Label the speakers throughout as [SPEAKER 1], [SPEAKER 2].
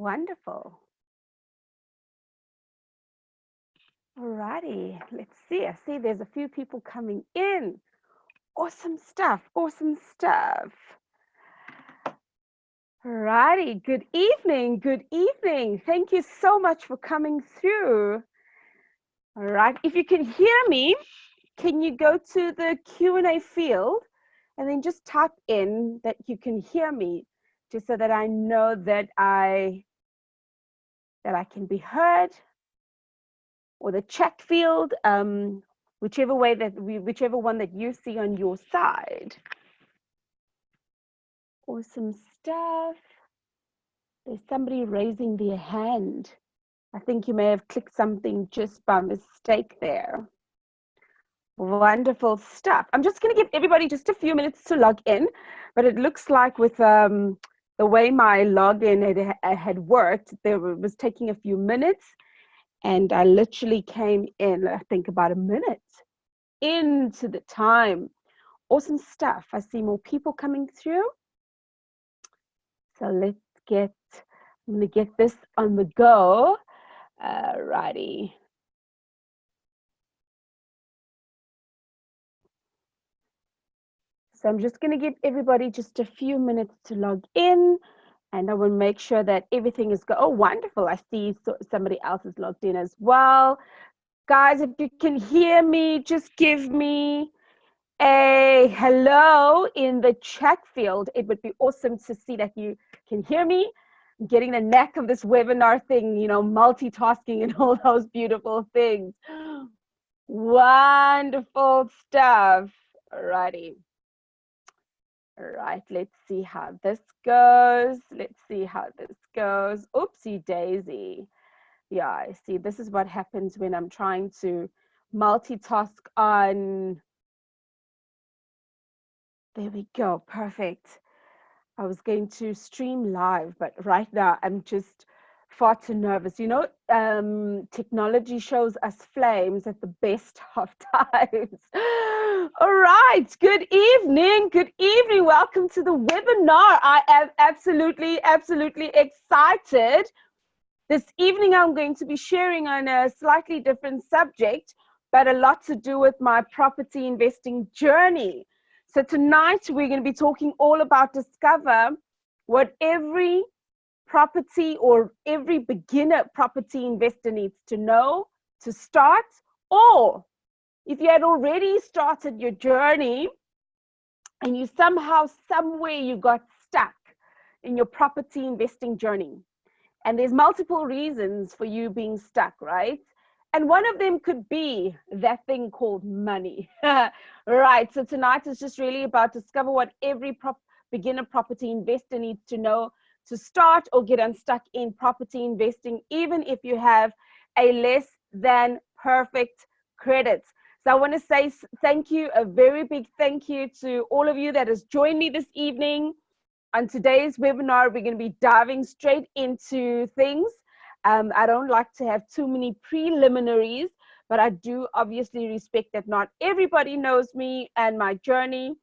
[SPEAKER 1] Wonderful. Alrighty, let's see. I see there's a few people coming in. Awesome stuff, awesome stuff. Alrighty, good evening, good evening. Thank you so much for coming through. All right, if you can hear me, can you go to the Q&A field and then just type in that you can hear me, just so that I know that I can be heard, or the chat field, whichever one that you see on your side. Awesome stuff. There's somebody raising their hand. I think you may have clicked something just by mistake there. Wonderful stuff. I'm just going to give everybody just a few minutes to log in, but it looks like with the way my login had worked, there was taking a few minutes, and I literally came in, I think, about a minute into the time. Awesome stuff. I see more people coming through. So I'm going to get this on the go. Righty. So I'm just going to give everybody just a few minutes to log in, and I will make sure that everything is oh, wonderful. I see somebody else is logged in as well. Guys, if you can hear me, just give me a hello in the chat field. It would be awesome to see that you can hear me. I'm getting the knack of this webinar thing, you know, multitasking and all those beautiful things. Wonderful stuff. Alrighty. All right, let's see how this goes. Let's see how this goes. Oopsie daisy. Yeah, I see. This is what happens when I'm trying to multitask on. There we go. Perfect. I was going to stream live, but right now I'm just far too nervous. You know, technology shows us flames at the best of times. All right. Good evening. Good evening. Welcome to the webinar. I am absolutely excited. This evening, I'm going to be sharing on a slightly different subject, but a lot to do with my property investing journey. So tonight, we're going to be talking all about discover what every property or every beginner property investor needs to know to start, or if you had already started your journey and you somehow, somewhere you got stuck in your property investing journey. And there's multiple reasons for you being stuck, right? And one of them could be that thing called money. Right, so tonight is just really about discover what every beginner property investor needs to know to start or get unstuck in property investing, even if you have a less than perfect credit. So I want to say thank you, a very big thank you to all of you that has joined me this evening. On today's webinar, we're going to be diving straight into things. I don't like to have too many preliminaries, but I do obviously respect that not everybody knows me and my journey.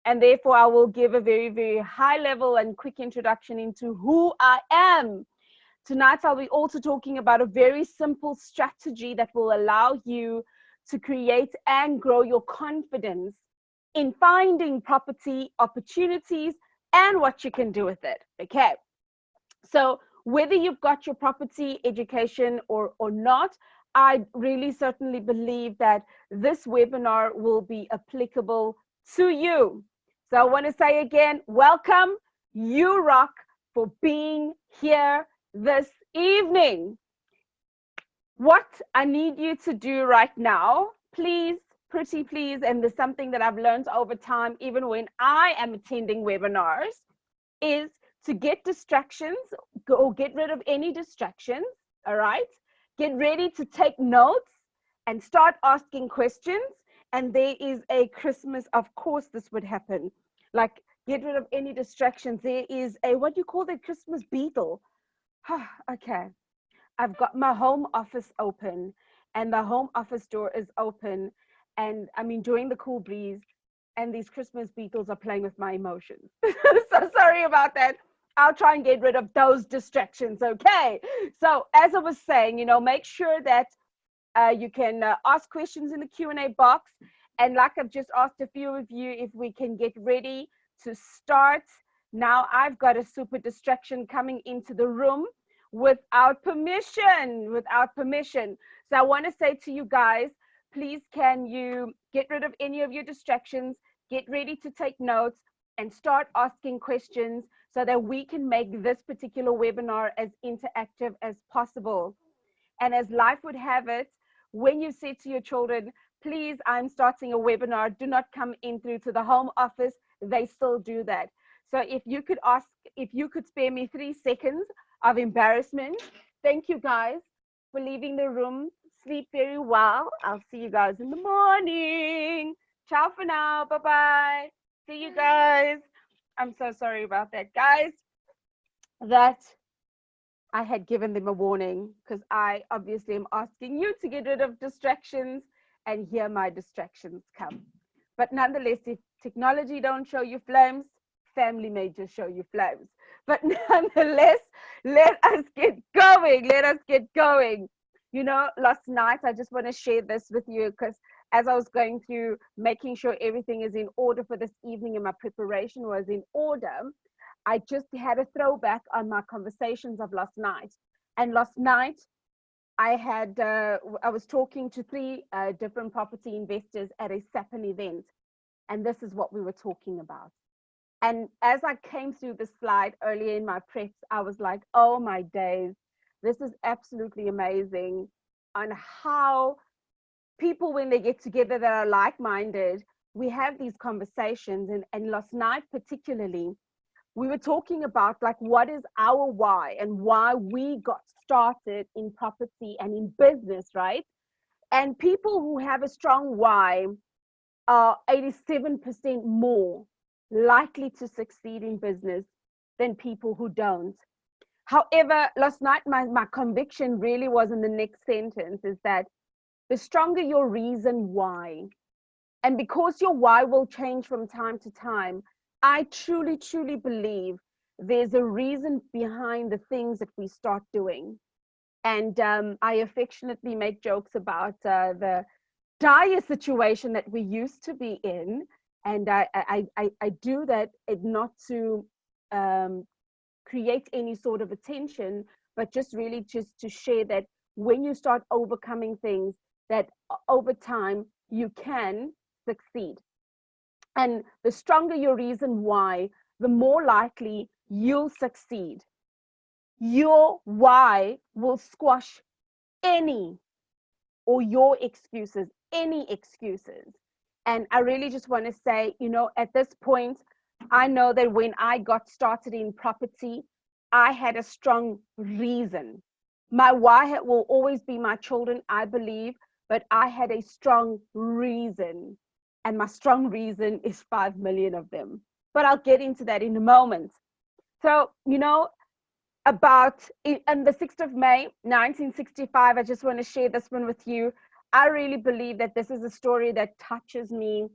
[SPEAKER 1] And therefore, I will give a very, very high level and quick introduction into who I am. Tonight, I'll be also talking about a very simple strategy that will allow you to create and grow your confidence in finding property opportunities and what you can do with it. Okay, so whether you've got your property education or not, I really certainly believe that this webinar will be applicable to you. So I want to say again, welcome, you rock, for being here this evening. What I need you to do right now, please, pretty please, and there's something that I've learned over time, even when I am attending webinars, is to get distractions, or get rid of any distractions, all right? Get ready to take notes and start asking questions. And there is a Christmas, of course this would happen. Like, get rid of any distractions. There is a, what do you call that, Christmas beetle? Okay. I've got my home office open, and the home office door is open, and I'm enjoying the cool breeze, and these Christmas beetles are playing with my emotions. So sorry about that. I'll try and get rid of those distractions. Okay. So as I was saying, make sure that you can ask questions in the Q&A box. And like I've just asked a few of you, if we can get ready to start. Now I've got a super distraction coming into the room without permission, without permission. So I want to say to you guys, please can you get rid of any of your distractions, get ready to take notes and start asking questions so that we can make this particular webinar as interactive as possible. And as life would have it, when you say to your children, please, I'm starting a webinar, do not come in through to the home office, they still do that. So if you could spare me 3 seconds of embarrassment. Thank you guys for leaving the room. Sleep very well. I'll see you guys in the morning. Ciao for now. Bye-bye. See you guys. I'm so sorry about that, guys. That I had given them a warning because I obviously am asking you to get rid of distractions, and here my distractions come. But nonetheless, if technology don't show you flames, family may just show you flames. But nonetheless, let us get going. Let us get going. Last night, I just want to share this with you because as I was going through making sure everything is in order for this evening and my preparation was in order, I just had a throwback on my conversations of last night. And last night, I was talking to 3 different property investors at a SAPN event. And this is what we were talking about. And as I came through the slide earlier in my preps, I was like, oh my days, this is absolutely amazing on how people, when they get together that are like-minded, we have these conversations. And last night particularly, we were talking about like what is our why and why we got started in property and in business, right? And people who have a strong why are 87% more likely to succeed in business than people who don't. However, last night my conviction really was in the next sentence, is that the stronger your reason why, and because your why will change from time to time, I truly, truly believe there's a reason behind the things that we start doing. And I affectionately make jokes about the dire situation that we used to be in. And I do that not to create any sort of attention, but just really just to share that when you start overcoming things, that over time you can succeed. And the stronger your reason why, the more likely you'll succeed. Your why will squash any or your excuses, any excuses. And I really just want to say, at this point, I know that when I got started in property, I had a strong reason. My why will always be my children, I believe, but I had a strong reason. And my strong reason is 5 million of them. But I'll get into that in a moment. So, about on the 6th of May, 1965, I just want to share this one with you. I really believe that this is a story that touches me,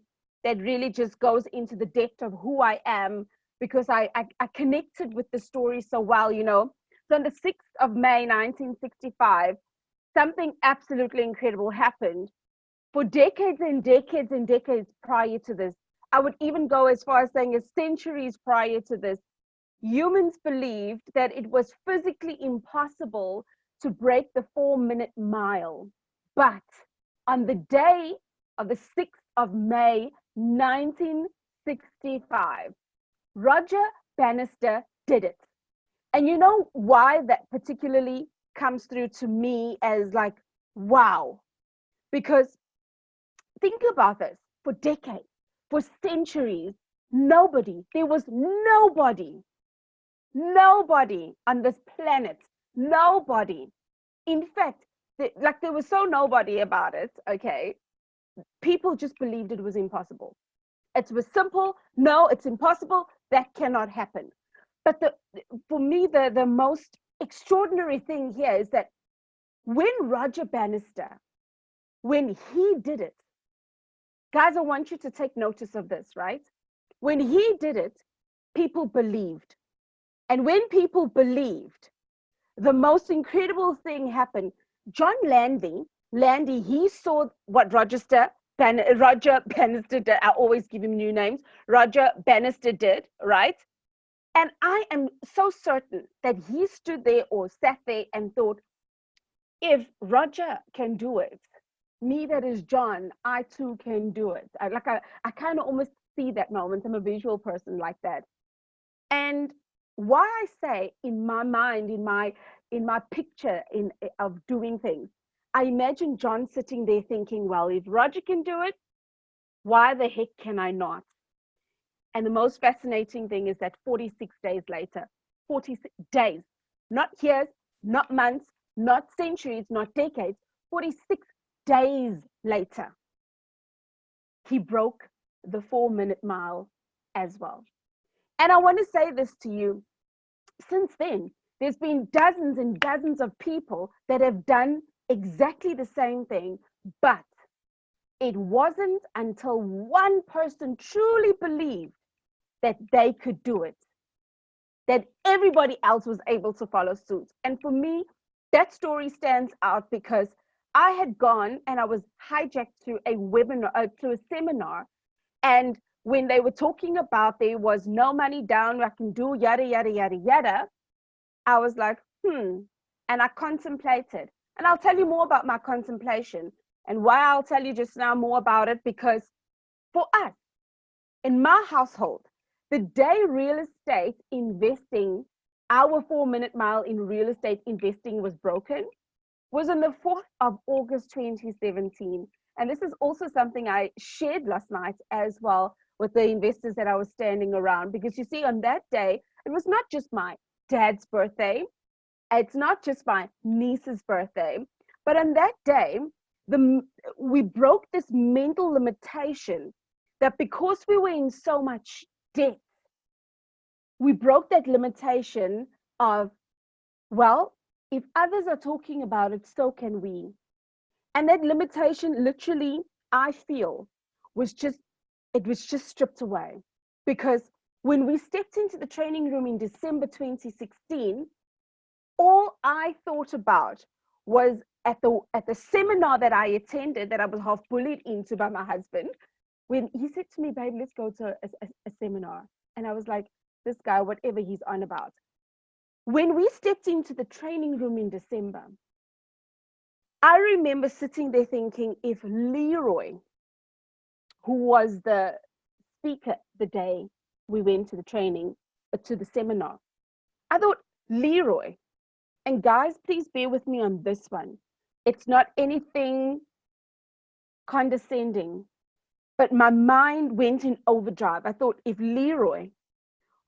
[SPEAKER 1] that really just goes into the depth of who I am, because I connected with the story so well, So on the 6th of May, 1965, something absolutely incredible happened. For decades and decades and decades prior to this, I would even go as far as saying centuries prior to this, humans believed that it was physically impossible to break the 4-minute mile. But on the day of the 6th of May, 1965, Roger Bannister did it. And you know why that particularly comes through to me as like, wow? Because think about this, for decades, for centuries, there was nobody on this planet, nobody. In fact, there was so nobody about it, okay? People just believed it was impossible. It was simple. No, it's impossible. That cannot happen. But for me, the most extraordinary thing here is that when Roger Bannister, when he did it, guys, I want you to take notice of this, right? When he did it, people believed. And when people believed, the most incredible thing happened. John Landy, he saw what Roger Bannister did. I always give him new names. Roger Bannister did, right? And I am so certain that he stood there or sat there and thought, if Roger can do it, me that is John, I too can do it. I kind of almost see that moment. I'm a visual person like that. And why I say in my mind, in my picture of doing things, I imagine John sitting there thinking, well, if Roger can do it, why the heck can I not? And the most fascinating thing is that 46 days later, 46 days, not years, not months, not centuries, not decades, 46 days later, he broke the 4-minute mile as well. And I want to say this to you. Since then, there's been dozens and dozens of people that have done exactly the same thing, but it wasn't until one person truly believed that they could do it that everybody else was able to follow suit. And for me, that story stands out because I had gone and I was hijacked to a webinar, to a seminar. And when they were talking about there was no money down, I can do yada, yada, yada, yada, I was like, And I contemplated. And I'll tell you more about my contemplation and why I'll tell you just now more about it, because for us, in my household, the day real estate investing, our 4-minute mile in real estate investing was broken, was on the 4th of August 2017. And this is also something I shared last night as well with the investors that I was standing around. Because you see, on that day, it was not just my dad's birthday, it's not just my niece's birthday, but on that day, we broke this mental limitation that because we were in so much debt, we broke that limitation of, well, if others are talking about it, so can we. And that limitation, literally, I feel, was just stripped away. Because when we stepped into the training room in December 2016, all I thought about was at the seminar that I attended, that I was half bullied into by my husband, when he said to me, babe, let's go to a seminar. And I was like, this guy, whatever he's on about. When we stepped into the training room in December, I remember sitting there thinking, if Leroy, who was the speaker the day we went to the training, to the seminar, I thought, Leroy, and guys, please bear with me on this one. It's not anything condescending, but my mind went in overdrive. I thought, if Leroy,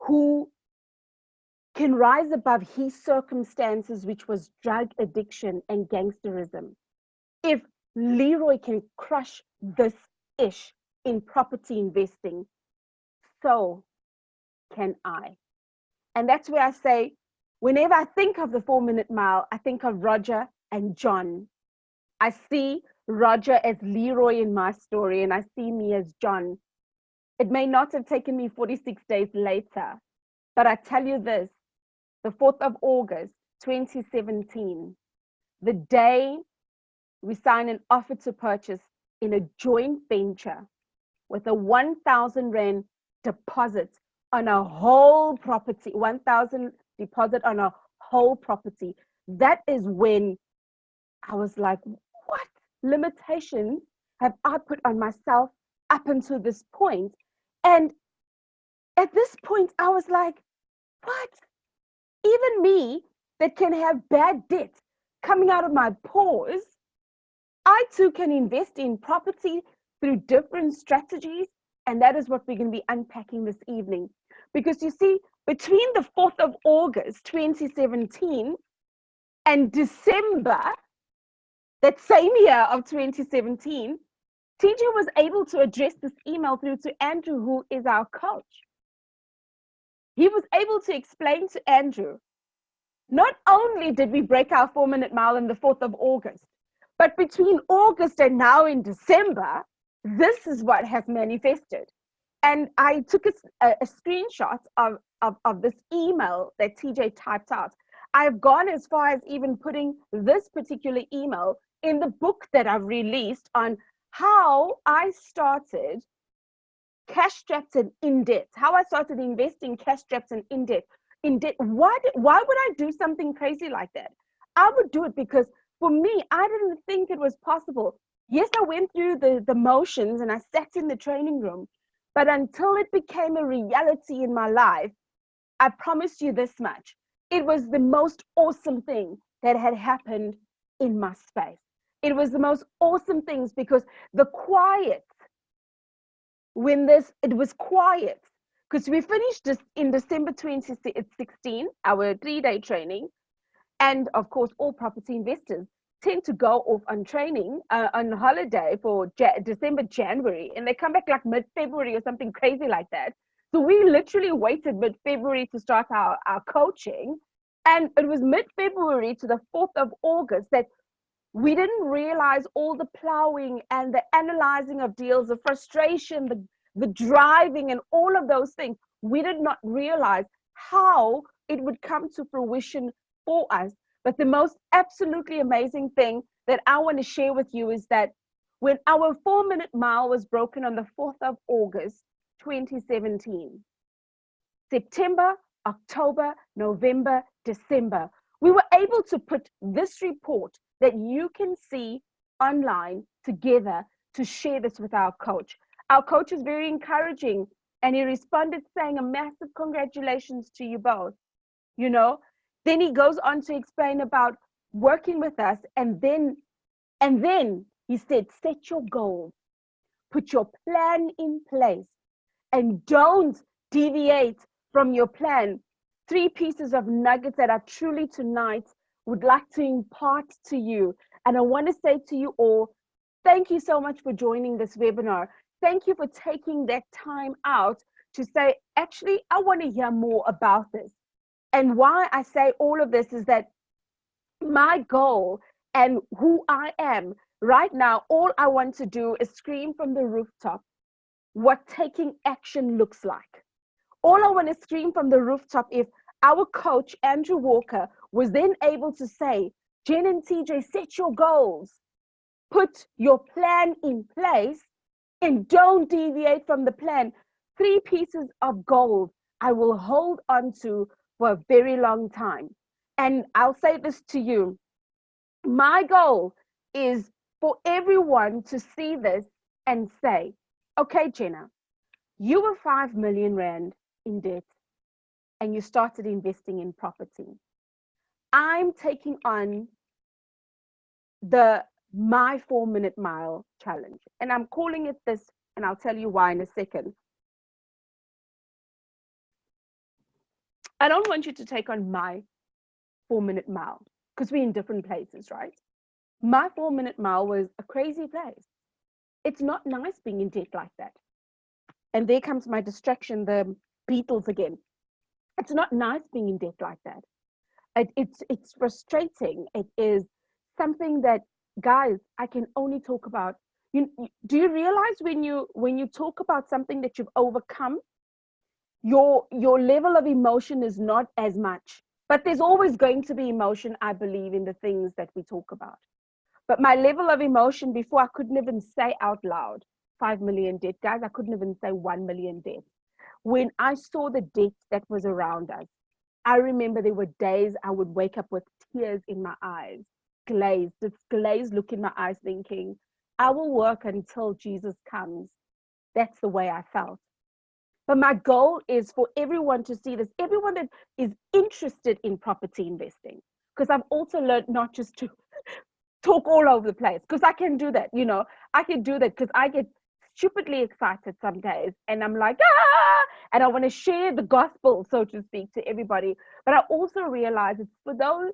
[SPEAKER 1] who can rise above his circumstances, which was drug addiction and gangsterism, if Leroy can crush this ish in property investing, so can I. And that's where I say, whenever I think of the 4-minute mile, I think of Roger and John. I see Roger as Leroy in my story, and I see me as John. It may not have taken me 46 days later, but I tell you this, the 4th of August, 2017, the day we signed an offer to purchase in a joint venture with a 1,000 Rand deposit on a whole property, 1,000 deposit on a whole property. That is when I was like, what limitations have I put on myself up until this point? And at this point, I was like, what? Even me that can have bad debt coming out of my pores, I too can invest in property through different strategies. And that is what we're going to be unpacking this evening. Because you see, between the 4th of August, 2017 and December, that same year of 2017, TJ was able to address this email through to Andrew, who is our coach. He was able to explain to Andrew, not only did we break our 4-minute mile on the 4th of August, but between August and now in December, this is what has manifested. And I took a screenshot of this email that TJ typed out. I've gone as far as even putting this particular email in the book that I've released on how I started cash strapped and in debt, how I started investing cash strapped and in debt. Why would I do something crazy like that? I would do it because for me, I didn't think it was possible. Yes, I went through the motions and I sat in the training room, but until it became a reality in my life, I promise you this much. It was the most awesome thing that had happened in my space. It was the most awesome things because the quiet, it was quiet, because we finished this in December 2016, our 3-day training. And of course, all property investors tend to go off on training, on holiday for December, January, and they come back like mid-February or something crazy like that. So we literally waited mid-February to start our coaching. And it was mid-February to the 4th of August that we didn't realize all the plowing and the analyzing of deals, the frustration, the driving, and all of those things. We did not realize how it would come to fruition for us. But the most absolutely amazing thing that I want to share with you is that when our 4-minute mile was broken on the 4th of August, 2017, September, October, November, December, we were able to put this report that you can see online together to share this with our coach. Our coach is very encouraging, and he responded saying a massive congratulations to you both. You know, then he goes on to explain about working with us, and then he said, set your goals, put your plan in place, and don't deviate from your plan. 3 pieces of nuggets that I truly tonight would like to impart to you. And I want to say to you all, thank you so much for joining this webinar. Thank you for taking that time out to say, actually, I want to hear more about this. And why I say all of this is that my goal and who I am right now, all I want to do is scream from the rooftop what taking action looks like. All I want to scream from the rooftop, if our coach, Andrew Walker, was then able to say, Jen and TJ, set your goals, put your plan in place, and don't deviate from the plan. 3 pieces of gold I will hold on to for a very long time. And I'll say this to you. My goal is for everyone to see this and say, okay, Jenna, you were 5 million Rand in debt and you started investing in property. I'm taking on my 4-minute mile challenge, and I'm calling it this, and I'll tell you why in a second. I don't want you to take on my 4-minute mile because we're in different places, right? My 4-minute mile was a crazy place. It's not nice being in debt like that. And there comes my distraction, the Beatles again. It's not nice being in debt like that. It's frustrating. It is something that, guys, I can only talk about. Do you realize when you talk about something that you've overcome, your level of emotion is not as much. But there's always going to be emotion, I believe, in the things that we talk about. But my level of emotion before, I couldn't even say out loud 5 million debt. Guys, I couldn't even say 1 million debt. When I saw the debt that was around us, I remember there were days I would wake up with tears in my eyes, this glazed look in my eyes, thinking, I will work until Jesus comes. That's the way I felt. But my goal is for everyone to see this, everyone that is interested in property investing, because I've also learned not just to talk all over the place, because I can do that. I can do that because I get stupidly excited some days and I'm like, and I want to share the gospel, so to speak, to everybody. But I also realize it's for those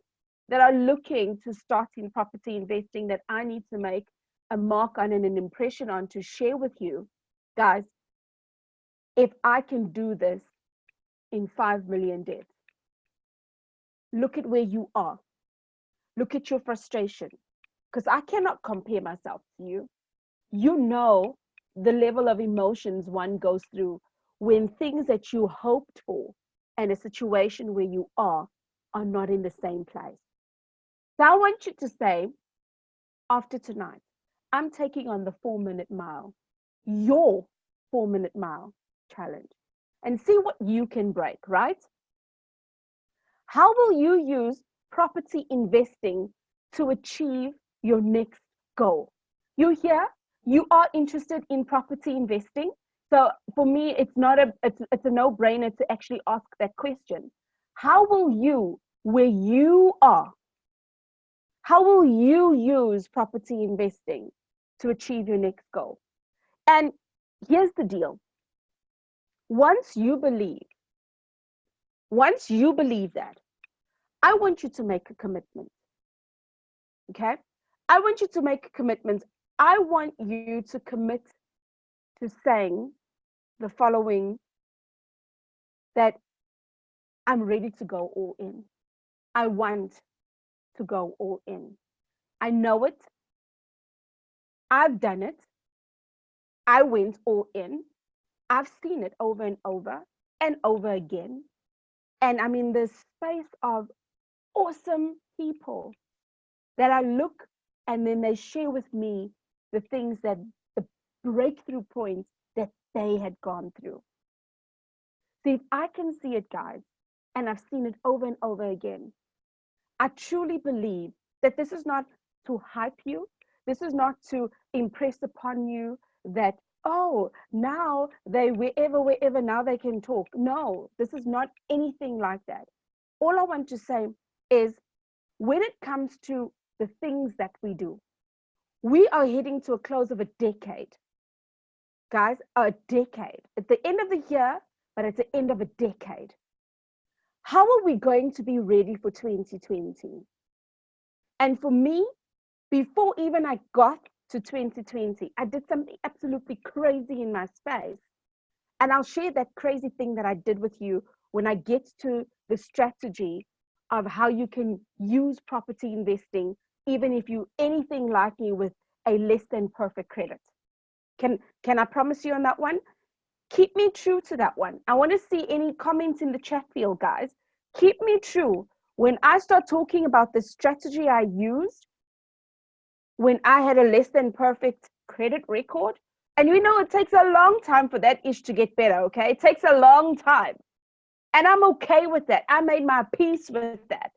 [SPEAKER 1] that are looking to start in property investing that I need to make a mark on and an impression on to share with you. Guys, if I can do this in 5 million debt, look at where you are. Look at your frustration, because I cannot compare myself to you. You know the level of emotions one goes through when things that you hoped for and a situation where you are not in the same place. So I want you to say, after tonight, I'm taking on the 4 minute mile, your 4 minute mile challenge, and see what you can break, right? How will you use property investing to achieve your next goal? You here, you are interested in property investing. So for me, it's a no-brainer to actually ask that question. How will you, where you are, how will you use property investing to achieve your next goal? And here's the deal. Once you believe that, I want you to make a commitment. Okay? I want you to make a commitment. I want you to commit to saying the following, that I'm ready to go all in. I want to go all in. I know it. I've done it. I went all in. I've seen it over and over again. And I'm in this space of awesome people that I look and then they share with me the things that the breakthrough points that they had gone through. See, if I can see it, guys, and I've seen it over and over again, I truly believe that this is not to hype you. This is not to impress upon you that, oh, now they, wherever, now they can talk. No, this is not anything like that. All I want to say is, when it comes to the things that we do, we are heading to a close of a decade. Guys, a decade. At the end of the year, but at the end of a decade. How are we going to be ready for 2020? And for me, before even I got to 2020, I did something absolutely crazy in my space. And I'll share that crazy thing that I did with you when I get to the strategy of how you can use property investing, even if you anything like me with a less than perfect credit. Can I promise you on that one? Keep me true to that one. I want to see any comments in the chat field, guys. Keep me true. When I start talking about the strategy I used when I had a less than perfect credit record, and you know it takes a long time for that ish to get better, okay? It takes a long time. And I'm okay with that. I made my peace with that.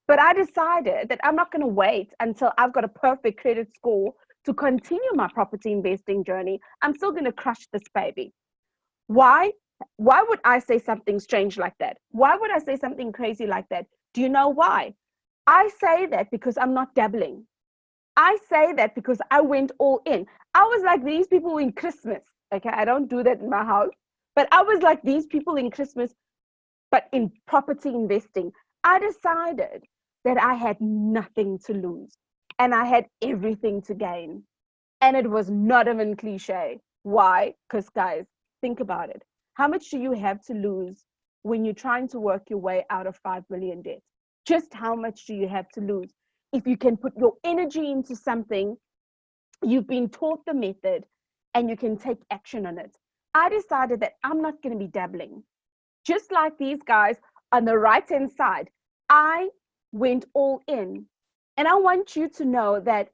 [SPEAKER 1] But I decided that I'm not going to wait until I've got a perfect credit score to continue my property investing journey. I'm still going to crush this baby. Why? Why would I say something strange like that? Why would I say something crazy like that? Do you know why? I say that because I'm not dabbling. I say that because I went all in. I was like these people in Christmas. Okay, I don't do that in my house. But I was like these people in Christmas, but in property investing. I decided that I had nothing to lose and I had everything to gain. And it was not even cliche. Why? Because, guys, think about it. How much do you have to lose when you're trying to work your way out of 5 million debt? Just how much do you have to lose? If you can put your energy into something, you've been taught the method and you can take action on it. I decided that I'm not going to be dabbling. Just like these guys on the right-hand side, I went all in. And I want you to know that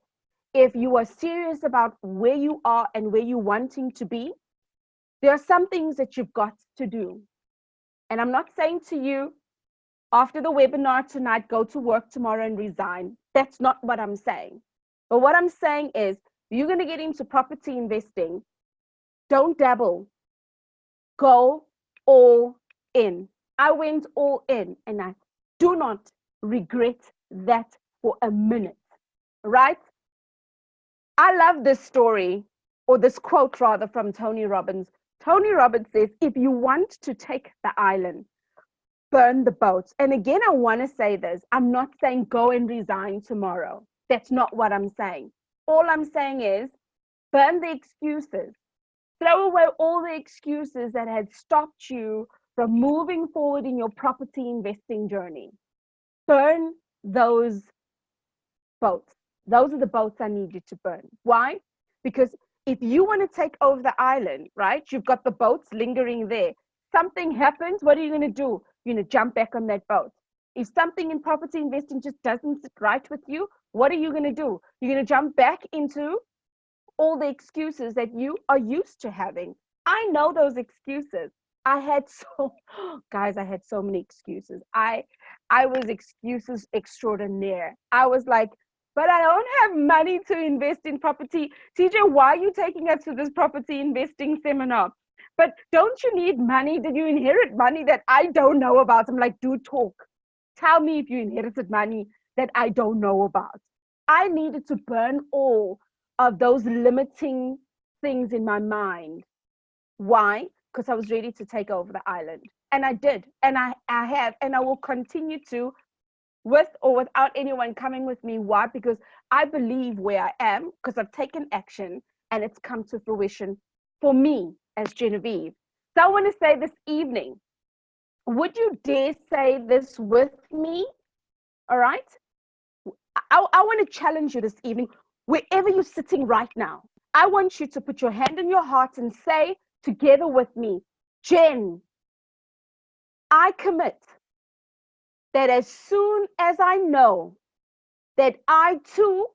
[SPEAKER 1] if you are serious about where you are and where you're wanting to be, there are some things that you've got to do. And I'm not saying to you, after the webinar tonight, go to work tomorrow and resign. That's not what I'm saying. But what I'm saying is, you're going to get into property investing. Don't dabble. Go all in. I went all in and I do not regret that for a minute, right? I love this story, or this quote rather, from Tony Robbins. Tony Robbins says, if you want to take the island, burn the boats. And again, I want to say this. I'm not saying go and resign tomorrow. That's not what I'm saying. All I'm saying is burn the excuses. Throw away all the excuses that had stopped you from moving forward in your property investing journey. Burn those boats. Those are the boats I need you to burn. Why? Because If you want to take over the island, right? You've got the boats lingering there. Something happens, what are you going to do? You're going to jump back on that boat. If something in property investing just doesn't sit right with you, what are you going to do? You're going to jump back into all the excuses that you are used to having. I know those excuses. I had so guys, I had so many excuses. I was excuses extraordinaire. I was like, but I don't have money to invest in property. TJ, why are you taking us to this property investing seminar? But don't you need money? Did you inherit money that I don't know about? I'm like, do talk. Tell me if you inherited money that I don't know about. I needed to burn all of those limiting things in my mind. Why? Because I was ready to take over the island. And I did. And I have. And I will continue to, with or without anyone coming with me. Why? Because I believe where I am, because I've taken action and it's come to fruition for me as Genevieve. So I want to say this evening, would you dare say this with me? All right. I want to challenge you this evening, wherever you're sitting right now. I want you to put your hand in your heart and say together with me, Jen, I commit that as soon as I know that I too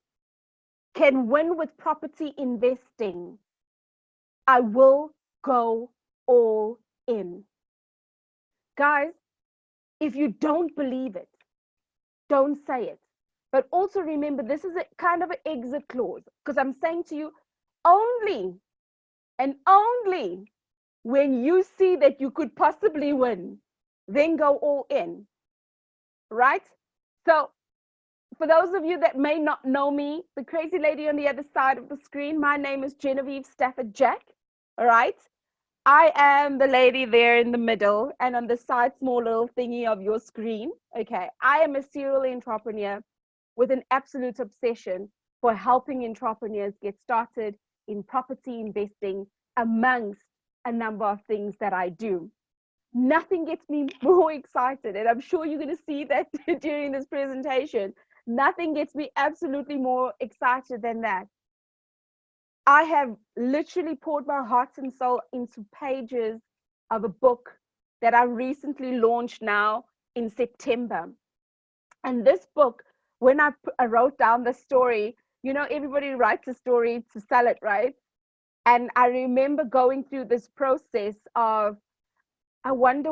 [SPEAKER 1] can win with property investing, I will go all in. Guys, if you don't believe it, don't say it. But also remember, this is a kind of an exit clause, because I'm saying to you, only and only when you see that you could possibly win, then go all in, right? So for those of you that may not know me, the crazy lady on the other side of the screen, my name is Genevieve Stafford Jack, all right? I am the lady there in the middle and on the side, small little thingy of your screen, okay? I am a serial entrepreneur with an absolute obsession for helping entrepreneurs get started in property investing, amongst a number of things that I do. Nothing gets me more excited, and I'm sure you're going to see that during this presentation. Nothing gets me absolutely more excited than that. I have literally poured my heart and soul into pages of a book that I recently launched now in September. And this book, when I wrote down the story, you know, everybody writes a story to sell it, right? And I remember going through this process of, I wonder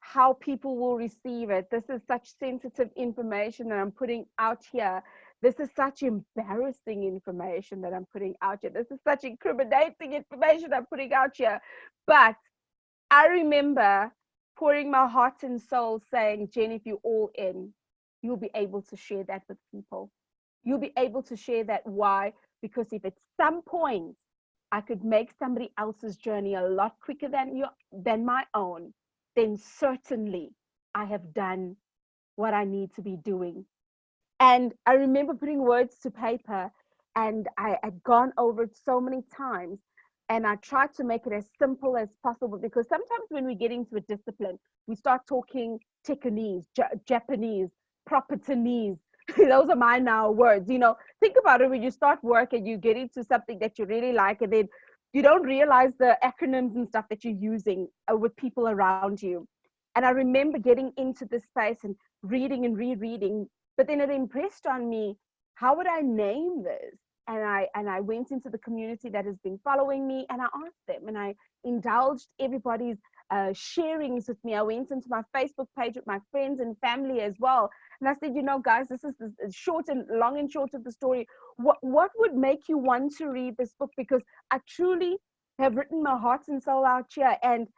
[SPEAKER 1] how people will receive it. This is such sensitive information that I'm putting out here. This is such embarrassing information that I'm putting out here. This is such incriminating information I'm putting out here. But I remember pouring my heart and soul saying, Jen, if you're all in, you'll be able to share that with people. You'll be able to share that. Why? Because if at some point I could make somebody else's journey a lot quicker than my own, then certainly I have done what I need to be doing. And I remember putting words to paper, and I had gone over it so many times, and I tried to make it as simple as possible, because sometimes when we get into a discipline, we start talking Tekanese, Japanese, propertinese. Those are my now words. You know, think about it, when you start work and you get into something that you really like, and then you don't realize the acronyms and stuff that you're using with people around you. And I remember getting into this space and reading and rereading, but then it impressed on me, how would I name this? And I went into the community that has been following me, and I asked them, and I indulged everybody's sharings with me. I went into my Facebook page with my friends and family as well, and I said, you know, guys, this is the short and long and short of the story. What would make you want to read this book? Because I truly have written my heart and soul out here, and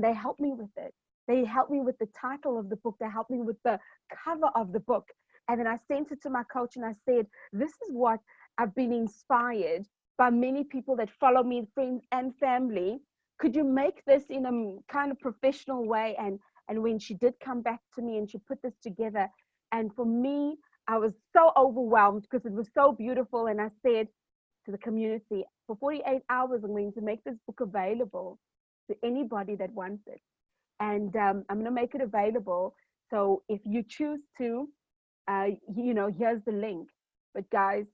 [SPEAKER 1] they helped me with it. They helped me with the title of the book. They helped me with the cover of the book. And then I sent it to my coach and I said, this is what I've been inspired by many people that follow me, friends and family. Could you make this in a kind of professional way? And when she did come back to me and she put this together, and for me, I was so overwhelmed because it was so beautiful. And I said to the community, for 48 hours, I'm going to make this book available to anybody that wants it. And I'm going to make it available. So if you choose to, you know, here's the link. But guys,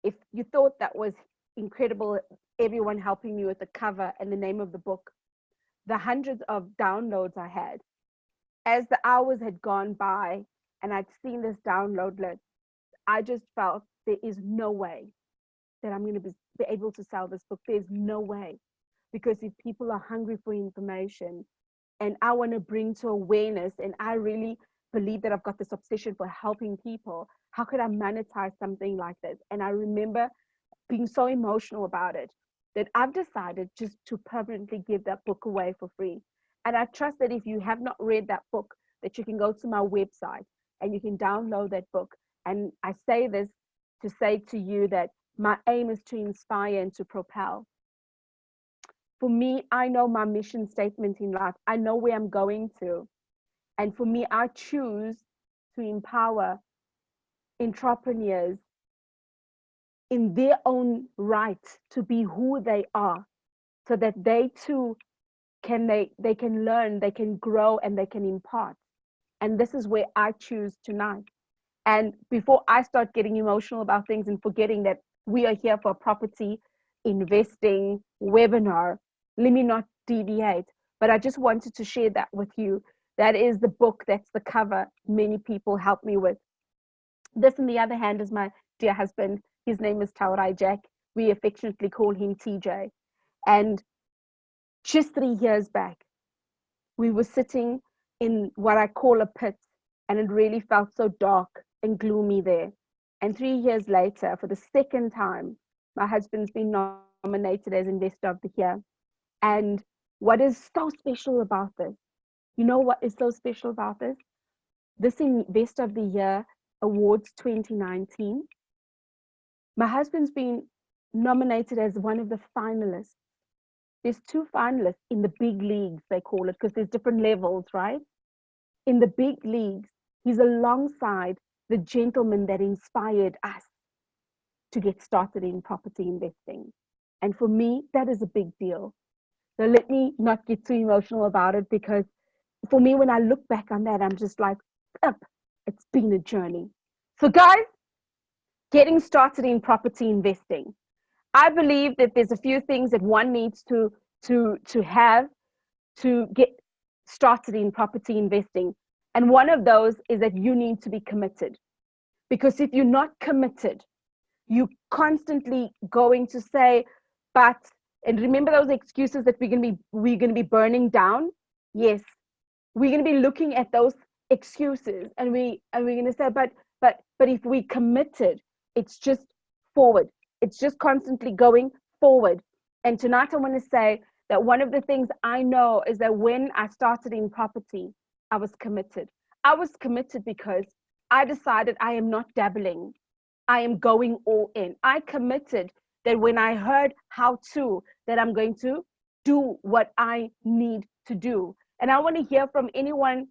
[SPEAKER 1] if you thought that was incredible, everyone helping me with the cover and the name of the book, the hundreds of downloads I had. As the hours had gone by and I'd seen this download list, I just felt there is no way that I'm going to be able to sell this book. There's no way. Because if people are hungry for information and I want to bring to awareness, and I really believe that I've got this obsession for helping people, how could I monetize something like this? And I remember being so emotional about it that I've decided just to permanently give that book away for free. And I trust that if you have not read that book, that you can go to my website and you can download that book. And I say this to say to you that my aim is to inspire and to propel. For me, I know my mission statement in life. I know where I'm going to. And for me, I choose to empower entrepreneurs in their own right to be who they are, so that they too they can learn, they can grow, and they can impart. And this is where I choose tonight. And before I start getting emotional about things and forgetting that we are here for a property investing webinar, let me not deviate. But I just wanted to share that with you. That is the book, that's the cover many people help me with. This, on the other hand, is my dear husband. His name is Taurai Jack. We affectionately call him TJ. And just 3 years back, we were sitting in what I call a pit, and it really felt so dark and gloomy there. And 3 years later, for the second time, my husband's been nominated as Investor of the Year. And what is so special about this? You know what is so special about this? This Investor of the Year Awards 2019, my husband's been nominated as one of the finalists. There's 2 finalists in the big leagues, they call it, because there's different levels, right? In the big leagues, he's alongside the gentleman that inspired us to get started in property investing. And for me, that is a big deal. So let me not get too emotional about it, because for me, when I look back on that, I'm just like, it's been a journey. So guys, getting started in property investing. I believe that there's a few things that one needs to have to get started in property investing. And one of those is that you need to be committed. Because if you're not committed, you're constantly going to say, but, and remember those excuses that we're going to be burning down? Yes. We're going to be looking at those excuses, and we're going to say, but if we committed, it's just forward. It's just constantly going forward. And tonight I want to say that one of the things I know is that when I started in property, I was committed. I was committed because I decided I am not dabbling. I am going all in. I committed that when I heard how to, that I'm going to do what I need to do. And I want to hear from anyone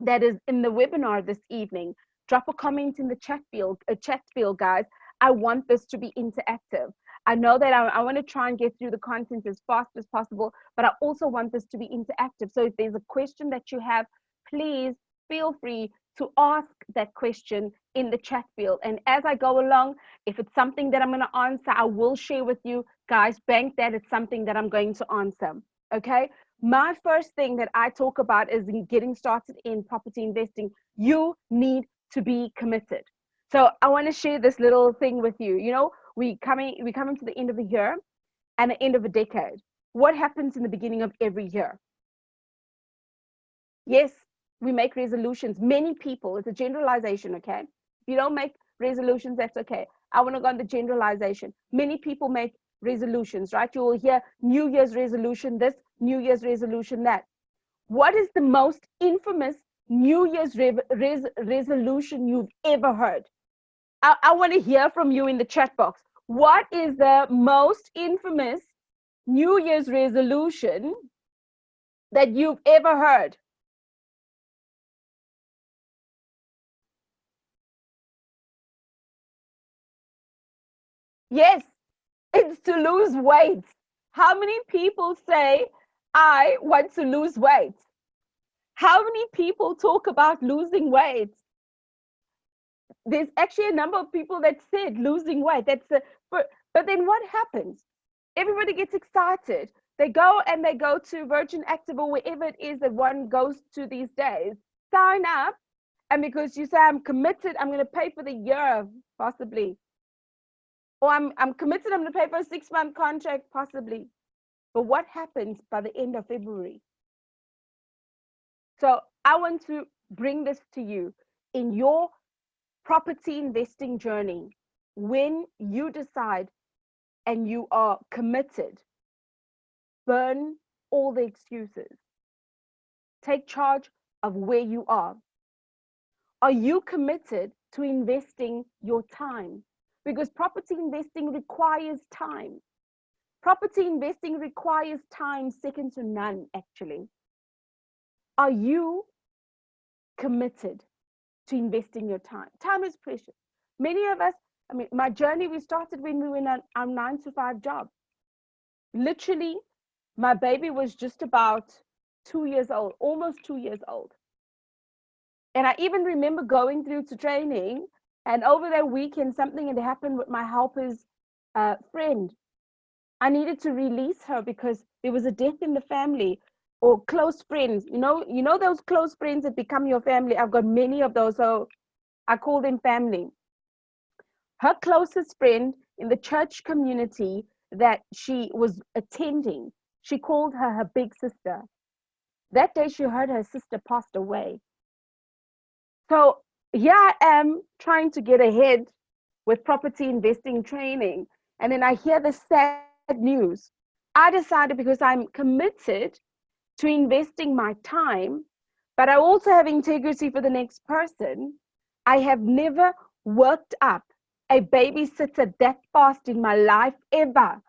[SPEAKER 1] that is in the webinar this evening. Drop a comment in the chat field, guys. I want this to be interactive. I know that I want to try and get through the content as fast as possible, but I also want this to be interactive. So if there's a question that you have, please feel free to ask that question in the chat field. And as I go along, if it's something that I'm going to answer, I will share with you. Guys, bank that it's something that I'm going to answer. Okay? My first thing that I talk about is in getting started in property investing. You need to be committed. So I want to share this little thing with you. You know, we coming to the end of the year and the end of a decade. What happens in the beginning of every year? Yes, we make resolutions. Many people, it's a generalization, okay? If you don't make resolutions, that's okay. I want to go on the generalization. Many people make resolutions, right? You will hear New Year's resolution this, New Year's resolution that. What is the most infamous New Year's resolution you've ever heard? I want to hear from you in the chat box. What is the most infamous New Year's resolution that you've ever heard? Yes, it's to lose weight. How many people say, I want to lose weight? How many people talk about losing weight? There's actually a number of people that said losing weight. But then what happens? Everybody gets excited. They go to Virgin Active or wherever it is that one goes to these days, sign up, and because you say, I'm committed, I'm going to pay for the year, possibly. Or I'm committed, I'm going to pay for a 6-month contract, possibly. But what happens by the end of February? So I want to bring this to you in your property investing journey. When you decide and you are committed, burn all the excuses. Take charge of where you are. Are you committed to investing your time? Because property investing requires time. Property investing requires time second to none, actually. Are you committed to investing your time? Time is precious. Many of us, I mean, my journey, we started when we were in our 9-to-5 job. Literally, my baby was just about 2 years old, almost 2 years old. And I even remember going through to training, and over that weekend, something had happened with my helper's friend. I needed to release her because there was a death in the family, or close friends. You know those close friends that become your family. I've got many of those, so I call them family. Her closest friend in the church community that she was attending, she called her big sister. That day she heard her sister passed away. So here I am trying to get ahead with property investing training. And then I hear the sad news. I decided, because I'm committed to investing my time, but I also have integrity for the next person. I have never worked up a babysitter that fast in my life ever,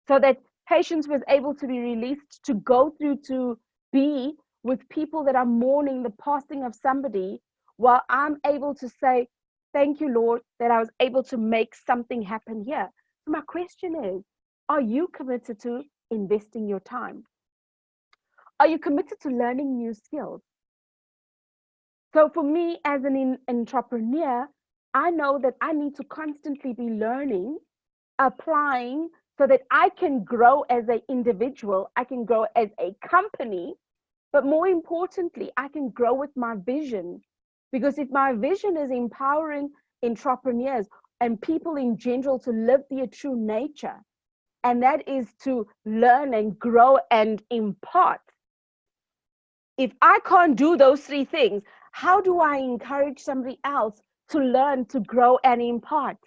[SPEAKER 1] so that Patience was able to be released to go through to be with people that are mourning the passing of somebody, while I'm able to say, thank you, Lord, that I was able to make something happen here. So my question is, are you committed to investing your time? Are you committed to learning new skills? So for me as an entrepreneur, I know that I need to constantly be learning, applying, so that I can grow as an individual, I can grow as a company, but more importantly, I can grow with my vision. Because if my vision is empowering entrepreneurs and people in general to live their true nature, and that is to learn and grow and impart. If I can't do those 3 things, how do I encourage somebody else to learn, to grow, and impart?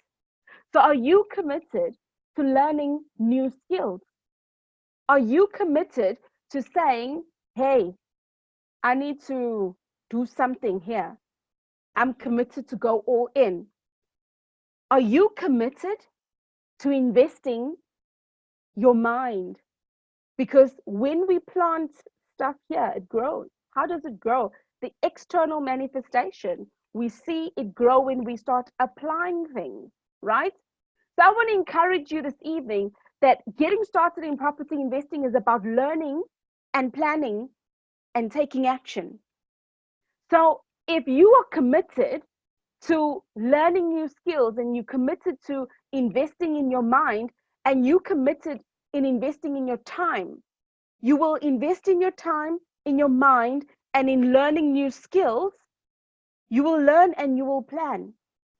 [SPEAKER 1] So are you committed to learning new skills? Are you committed to saying, hey, I need to do something here? I'm committed to go all in. Are you committed to investing your mind? Because when we plant stuff here, it grows. How does it grow? The external manifestation, we see it grow when we start applying things, right? So I want to encourage you this evening that getting started in property investing is about learning and planning and taking action. So if you are committed to learning new skills, and you committed to investing in your mind, and you committed in investing in your time, you will invest in your time, in your mind, and in learning new skills. You will learn and you will plan.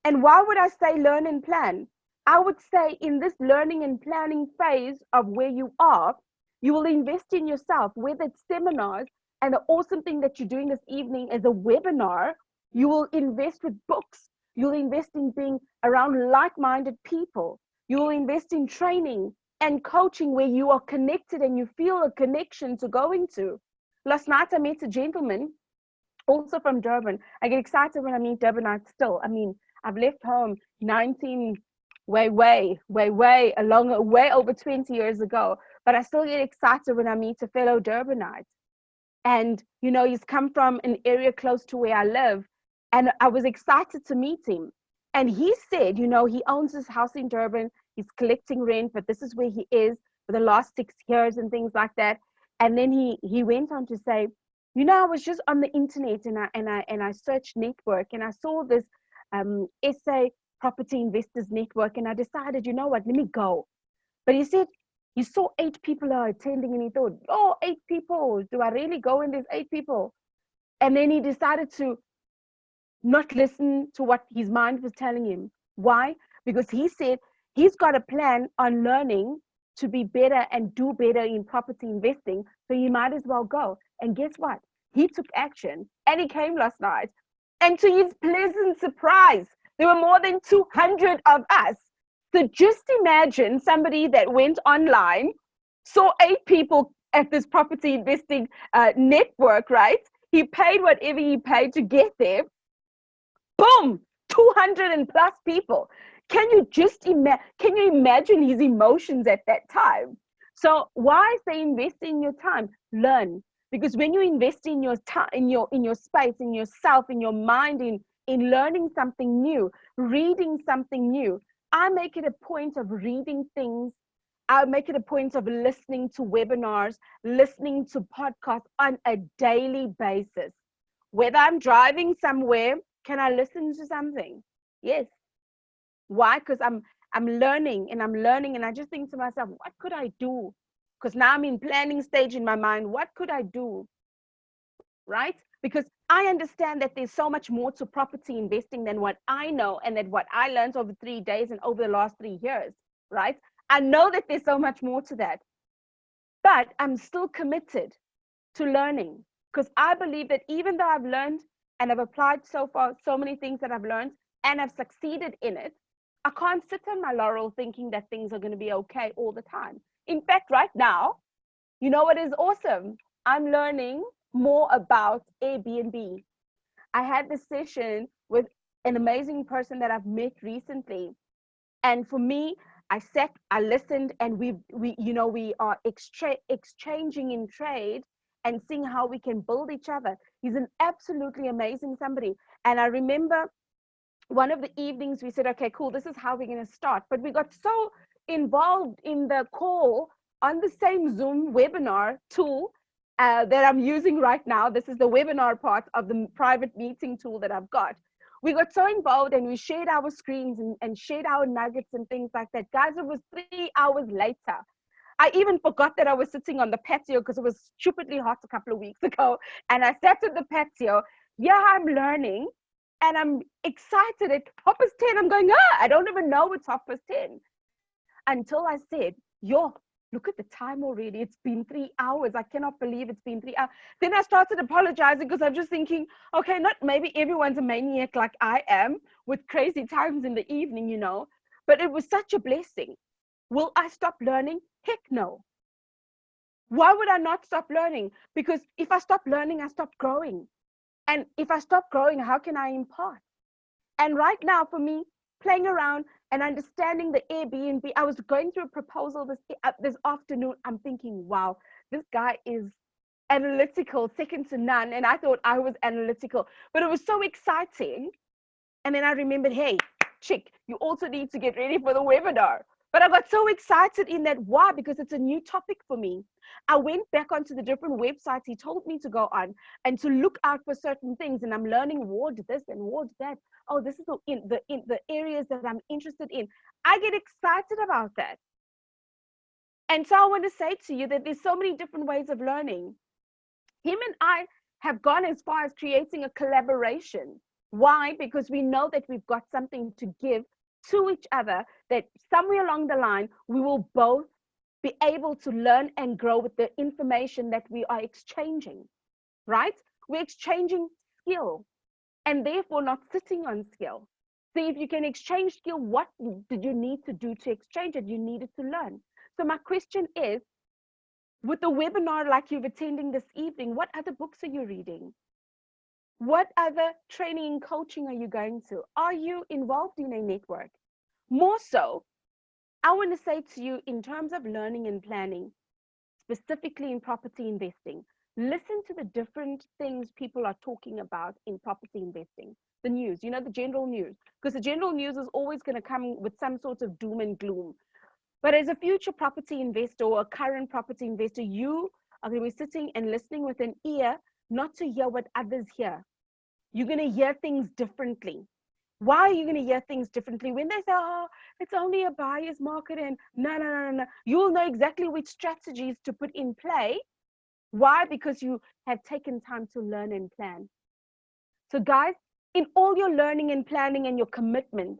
[SPEAKER 1] And why would I say learn and plan? I would say in this learning and planning phase of where you are, you will invest in yourself, whether it's seminars, and the awesome thing that you're doing this evening is a webinar. You will invest with books. You'll invest in being around like-minded people. You will invest in training and coaching where you are connected and you feel a connection to going to. Last night, I met a gentleman also from Durban. I get excited when I meet Durbanites still. I mean, I've left home 19, way over 20 years ago, but I still get excited when I meet a fellow Durbanite. And, he's come from an area close to where I live, and I was excited to meet him. And he said, he owns this house in Durban, he's collecting rent, but this is where he is for the last 6 years and things like that. And then he went on to say, I was just on the internet and I searched network, and I saw this essay property investors network, and I decided, you know what, let me go. But he said he saw 8 people are attending, and he thought, oh, 8 people. Do I really go in? There's 8 people. And then he decided to not listen to what his mind was telling him. Why? Because he said he's got a plan on learning to be better and do better in property investing. So he might as well go. And guess what? He took action and he came last night. And to his pleasant surprise, there were more than 200 of us. So just imagine somebody that went online, saw 8 people at this property investing network, right? He paid whatever he paid to get there. Boom, 200 and plus people. Can you just imagine his emotions at that time? So why say invest in your time? Learn. Because when you invest in your time, in your space, in yourself, in your mind, in learning something new, reading something new, I make it a point of reading things. I make it a point of listening to webinars, listening to podcasts on a daily basis. Whether I'm driving somewhere, can I listen to something? Yes. Why? Because I'm learning and I'm learning, and I just think to myself, what could I do? Because now I'm in planning stage in my mind. What could I do? Right? Because I understand that there's so much more to property investing than what I know and that what I learned over 3 days and over the last 3 years. Right? I know that there's so much more to that, but I'm still committed to learning, because I believe that even though I've learned and I've applied so far so many things that I've learned and I've succeeded in it, I can't sit on my laurel thinking that things are going to be okay all the time. In fact, right now, you know what is awesome? I'm learning more about Airbnb. I had this session with an amazing person that I've met recently, and for me, I sat, I listened, and we are exchanging in trade and seeing how we can build each other. He's an absolutely amazing somebody. And I remember one of the evenings we said, okay, cool, this is how we're going to start. But we got so involved in the call on the same Zoom webinar tool that I'm using right now. This is the webinar part of the private meeting tool that I've got. We got so involved and we shared our screens and shared our nuggets and things like that. Guys, it was 3 hours later. I even forgot that I was sitting on the patio because it was stupidly hot a couple of weeks ago. And I sat at the patio. Yeah, I'm learning and I'm excited. At 10:30, I'm going, I don't even know it's 10:30. Until I said, yo, look at the time already. It's been 3 hours. I cannot believe it's been 3 hours. Then I started apologizing because I'm just thinking, okay, not maybe everyone's a maniac like I am with crazy times in the evening, but it was such a blessing. Will I stop learning? Heck no. Why would I not stop learning? Because if I stop learning, I stop growing. And if I stop growing, how can I impart? And right now, for me, playing around and understanding the Airbnb, I was going through a proposal this afternoon. I'm thinking, wow, this guy is analytical, second to none. And I thought I was analytical, but it was so exciting. And then I remembered, hey, chick, you also need to get ready for the webinar. But I got so excited in that. Why? Because it's a new topic for me. I went back onto the different websites he told me to go on and to look out for certain things. And I'm learning ward this and ward that. Oh, this is in the areas that I'm interested in. I get excited about that. And so I want to say to you that there's so many different ways of learning. Him and I have gone as far as creating a collaboration. Why? Because we know that we've got something to give to each other, that somewhere along the line, we will both be able to learn and grow with the information that we are exchanging, right? We're exchanging skill and therefore not sitting on skill. So if you can exchange skill, what did you need to do to exchange it? You needed to learn. So my question is, with the webinar like you're attending this evening, what other books are you reading? What other training and coaching are you going to? Are you involved in a network? More so, I want to say to you, in terms of learning and planning, specifically in property investing, listen to the different things people are talking about in property investing. The news, the general news, because the general news is always going to come with some sort of doom and gloom. But as a future property investor or a current property investor, you are going to be sitting and listening with an ear, not to hear what others hear. You're going to hear things differently. Why are you going to hear things differently when they say, oh, it's only a buyer's market? And no. You'll know exactly which strategies to put in play. Why? Because you have taken time to learn and plan. So guys, in all your learning and planning and your commitment,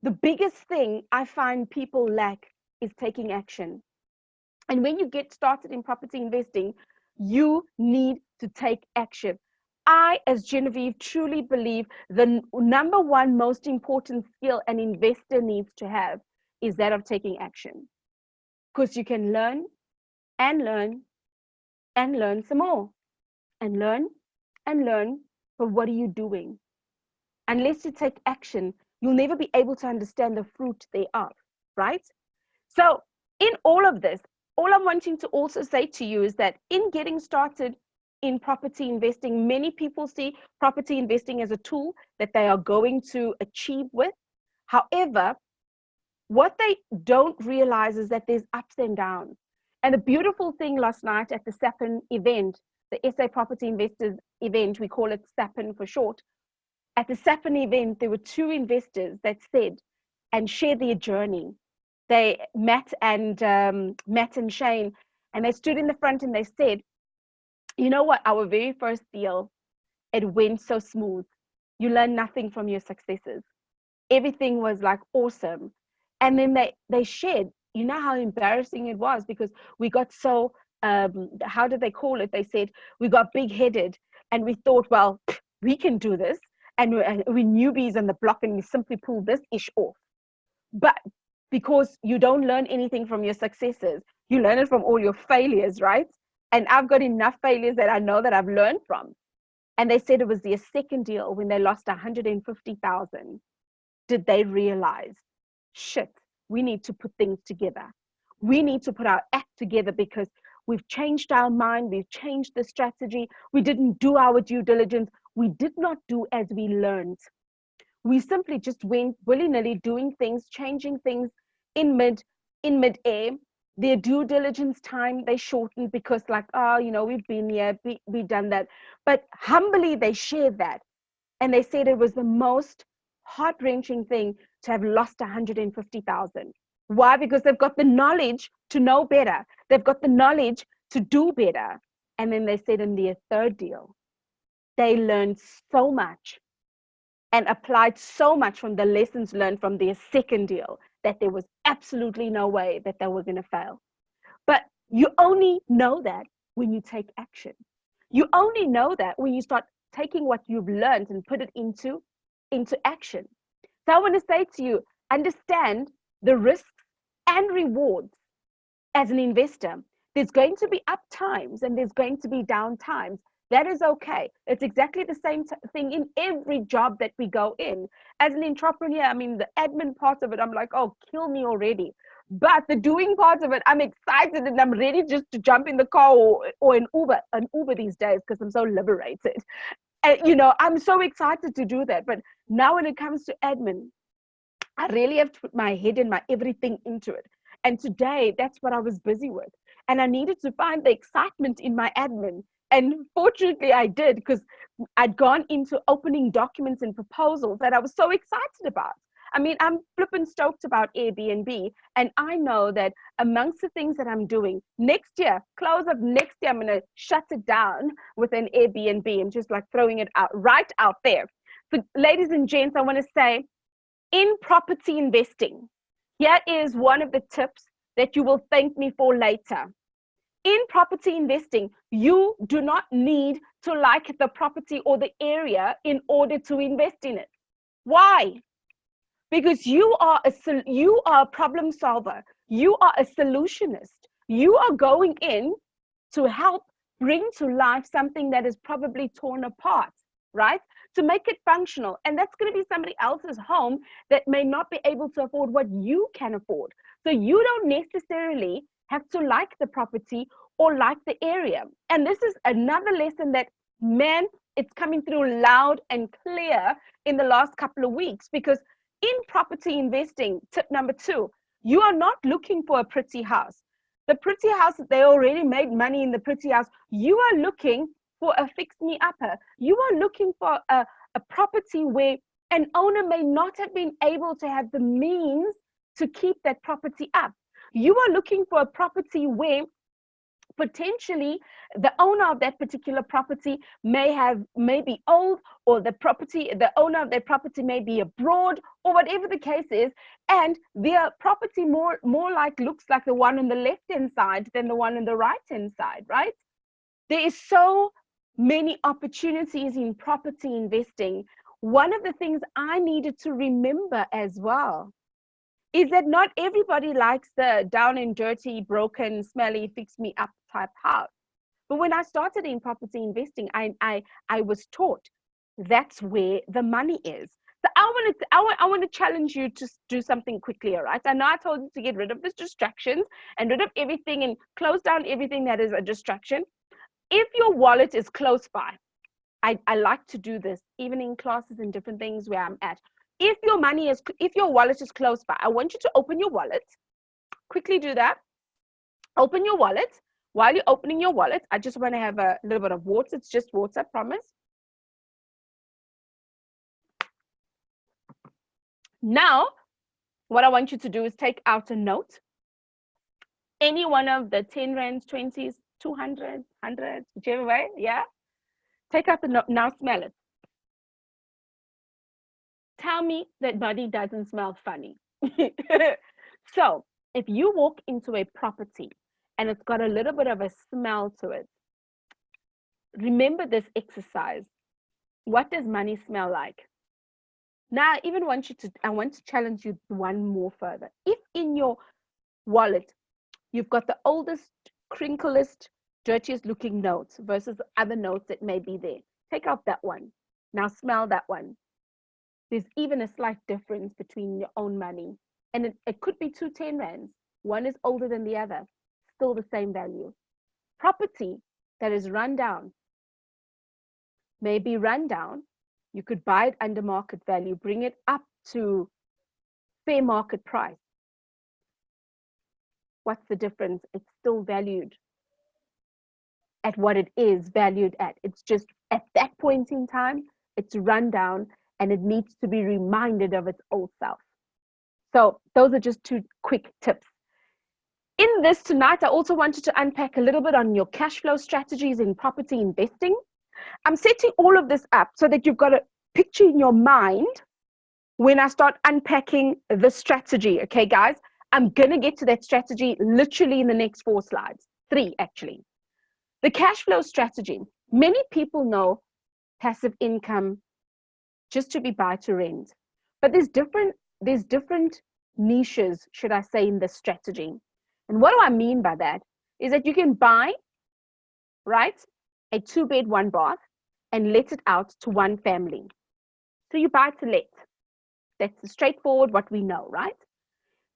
[SPEAKER 1] the biggest thing I find people lack is taking action. And when you get started in property investing, you need to take action. I, as Genevieve, truly believe the number one most important skill an investor needs to have is that of taking action. Because you can learn and learn and learn some more and learn and learn, but what are you doing? Unless you take action, you'll never be able to understand the fruit thereof, right? So in all of this, all I'm wanting to also say to you is that in getting started in property investing, many people see property investing as a tool that they are going to achieve with. However, what they don't realize is that there's ups and downs. And the beautiful thing last night at the SAPIN event, the SA Property Investors event, we call it SAPIN for short. At the SAPIN event, there were two investors that said and shared their journey. Matt and Shane, and they stood in the front and they said, you know what, our very first deal, it went so smooth. You learn nothing from your successes. Everything was like awesome. And then they shared, you know how embarrassing it was, because we got so, how did they call it? They said, we got big-headed and we thought, well, we can do this. And we're newbies on the block and we simply pull this ish off. But because you don't learn anything from your successes, you learn it from all your failures, right? And I've got enough failures that I know that I've learned from. And they said it was their second deal when they lost 150,000. Did they realize, shit, we need to put things together. We need to put our act together because we've changed our mind. We've changed the strategy. We didn't do our due diligence. We did not do as we learned. We simply just went willy-nilly doing things, changing things in mid-air. Their due diligence time, they shortened because like, oh, you know, we've been here, we've done that. But humbly, they shared that. And they said it was the most heart-wrenching thing to have lost 150,000. Why? Because they've got the knowledge to know better. They've got the knowledge to do better. And then they said in their third deal, they learned so much and applied so much from the lessons learned from their second deal that there was absolutely no way that they were going to fail. But you only know that when you take action. You only know that when you start taking what you've learned and put it into action. So I want to say to you, understand the risks and rewards as an investor. There's going to be up times and there's going to be down times. That is okay. It's exactly the same thing in every job that we go in. As an entrepreneur, I mean, the admin part of it, I'm like, oh, kill me already. But the doing part of it, I'm excited and I'm ready just to jump in the car or an Uber these days because I'm so liberated. And, you know, I'm so excited to do that. But now when it comes to admin, I really have to put my head and my everything into it. And today, that's what I was busy with. And I needed to find the excitement in my admin. And fortunately, I did, because I'd gone into opening documents and proposals that I was so excited about. I mean, I'm flipping stoked about Airbnb. And I know that amongst the things that I'm doing next year, close of next year, I'm going to shut it down with an Airbnb and just like throwing it out right out there. So ladies and gents, I want to say, in property investing, here is one of the tips that you will thank me for later. In property investing, you do not need to like the property or the area in order to invest in it. Why? Because you are a problem solver. You are a solutionist. You are going in to help bring to life something that is probably torn apart, right? To make it functional. And that's going to be somebody else's home that may not be able to afford what you can afford. So you don't necessarily have to like the property or like the area. And this is another lesson that, man, it's coming through loud and clear in the last couple of weeks, because in property investing, tip number 2, you are not looking for a pretty house. The pretty house, they already made money in the pretty house. You are looking for a fix-me-upper. You are looking for a property where an owner may not have been able to have the means to keep that property up. You are looking for a property where potentially the owner of that particular property may be old, or the owner of that property may be abroad, or whatever the case is, and their property more like looks like the one on the left hand side than the one on the right hand side, right? There is so many opportunities in property investing. One of the things I needed to remember as well is that not everybody likes the down and dirty, broken, smelly, fix me up type house. But when I started in property investing, I was taught that's where the money is. So I want to challenge you to do something quickly, all right? I know I told you to get rid of the distractions and rid of everything and close down everything that is a distraction. If your wallet is close by, I like to do this even in classes and different things where I'm at. If your wallet is close by, I want you to open your wallet. Quickly do that. Open your wallet. While you're opening your wallet, I just want to have a little bit of water. It's just water, promise. Now, what I want you to do is take out a note. Any one of the 10 rands, 20s, 200, 100, whichever way, yeah? Take out the note. Now smell it. Tell me that money doesn't smell funny. So if you walk into a property and it's got a little bit of a smell to it, remember this exercise. What does money smell like? Now, I want to challenge you one more further. If in your wallet, you've got the oldest, crinkliest, dirtiest looking notes versus other notes that may be there, take out that one. Now smell that one. There's even a slight difference between your own money. And it could be 2 10 rands. One is older than the other, still the same value. Property that is run down, may be run down. You could buy it under market value, bring it up to fair market price. What's the difference? It's still valued at what it is valued at. It's just at that point in time, it's run down and it needs to be reminded of its old self. So those are just 2 quick tips. In this tonight, I also wanted to unpack a little bit on your cash flow strategies in property investing. I'm setting all of this up so that you've got a picture in your mind when I start unpacking the strategy. Okay, guys, I'm going to get to that strategy literally in the next 4 slides, 3 actually. The cash flow strategy. Many people know passive income just to be buy to rent, but there's different niches, should I say, in this strategy. And what do I mean by that is that you can buy, right, a 2-bed, 1-bath and let it out to one family. So you buy to let. That's straightforward, what we know, right?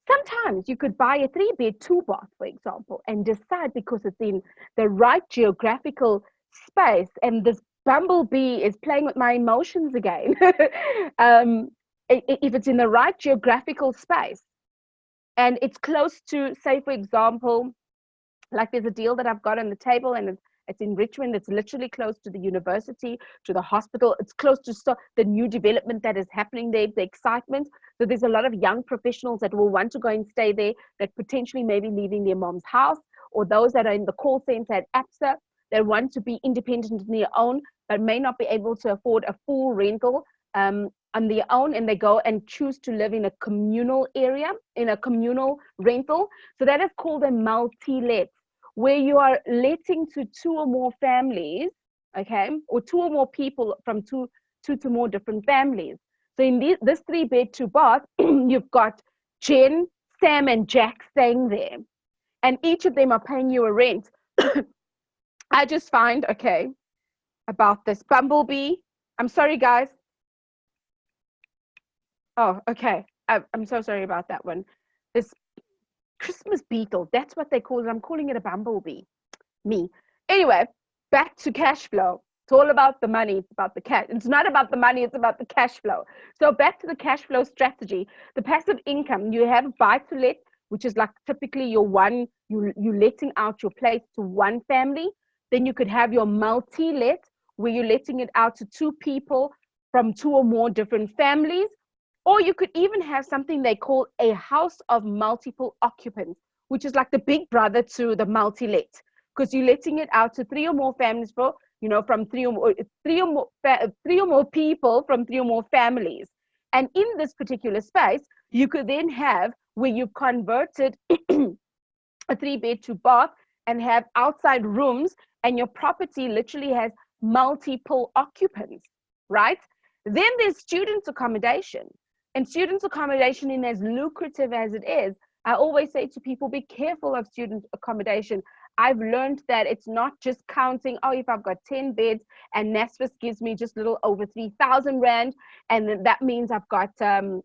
[SPEAKER 1] Sometimes you could buy a 3-bed, 2-bath, for example, and decide because it's in the right geographical space, and this bumblebee is playing with my emotions again. If it's in the right geographical space and it's close to, say, for example, like there's a deal that I've got on the table and it's in Richmond. It's literally close to the university, to the hospital. It's close to the new development that is happening there, the excitement. So there's a lot of young professionals that will want to go and stay there, that potentially may be leaving their mom's house, or those that are in the call center at APSA that want to be independent on their own, but may not be able to afford a full rental on their own, and they go and choose to live in a communal area, in a communal rental. So that is called a multi-let, where you are letting to 2 or more families, okay, or 2 or more people from two to more different families. So in this 3-bed, 2-bath, you've got Jen, Sam, and Jack staying there, and each of them are paying you a rent. I just find, okay, about this bumblebee. I'm sorry, guys. Oh, okay. I'm so sorry about that one. This Christmas beetle, that's what they call it. I'm calling it a bumblebee. Me. Anyway, back to cash flow. It's all about the money. It's about the cash. It's not about the money. It's about the cash flow. So back to the cash flow strategy. The passive income, you have buy to let, which is like typically your one, you letting out your place to one family. Then you could have your multi-let, where you're letting it out to 2 people from 2 or more different families. Or you could even have something they call a house of multiple occupants, which is like the big brother to the multi-let, because you're letting it out to 3 or more families for, from three or more people from 3 or more families. And in this particular space, you could then have where you've converted a 3-bed to bath and have outside rooms, and your property literally has multiple occupants, right? Then there's student accommodation. And student accommodation, in as lucrative as it is, I always say to people, be careful of student accommodation. I've learned that it's not just counting, oh, if I've got 10 beds and NSFAS gives me just a little over 3,000 Rand, and then that means I've got 30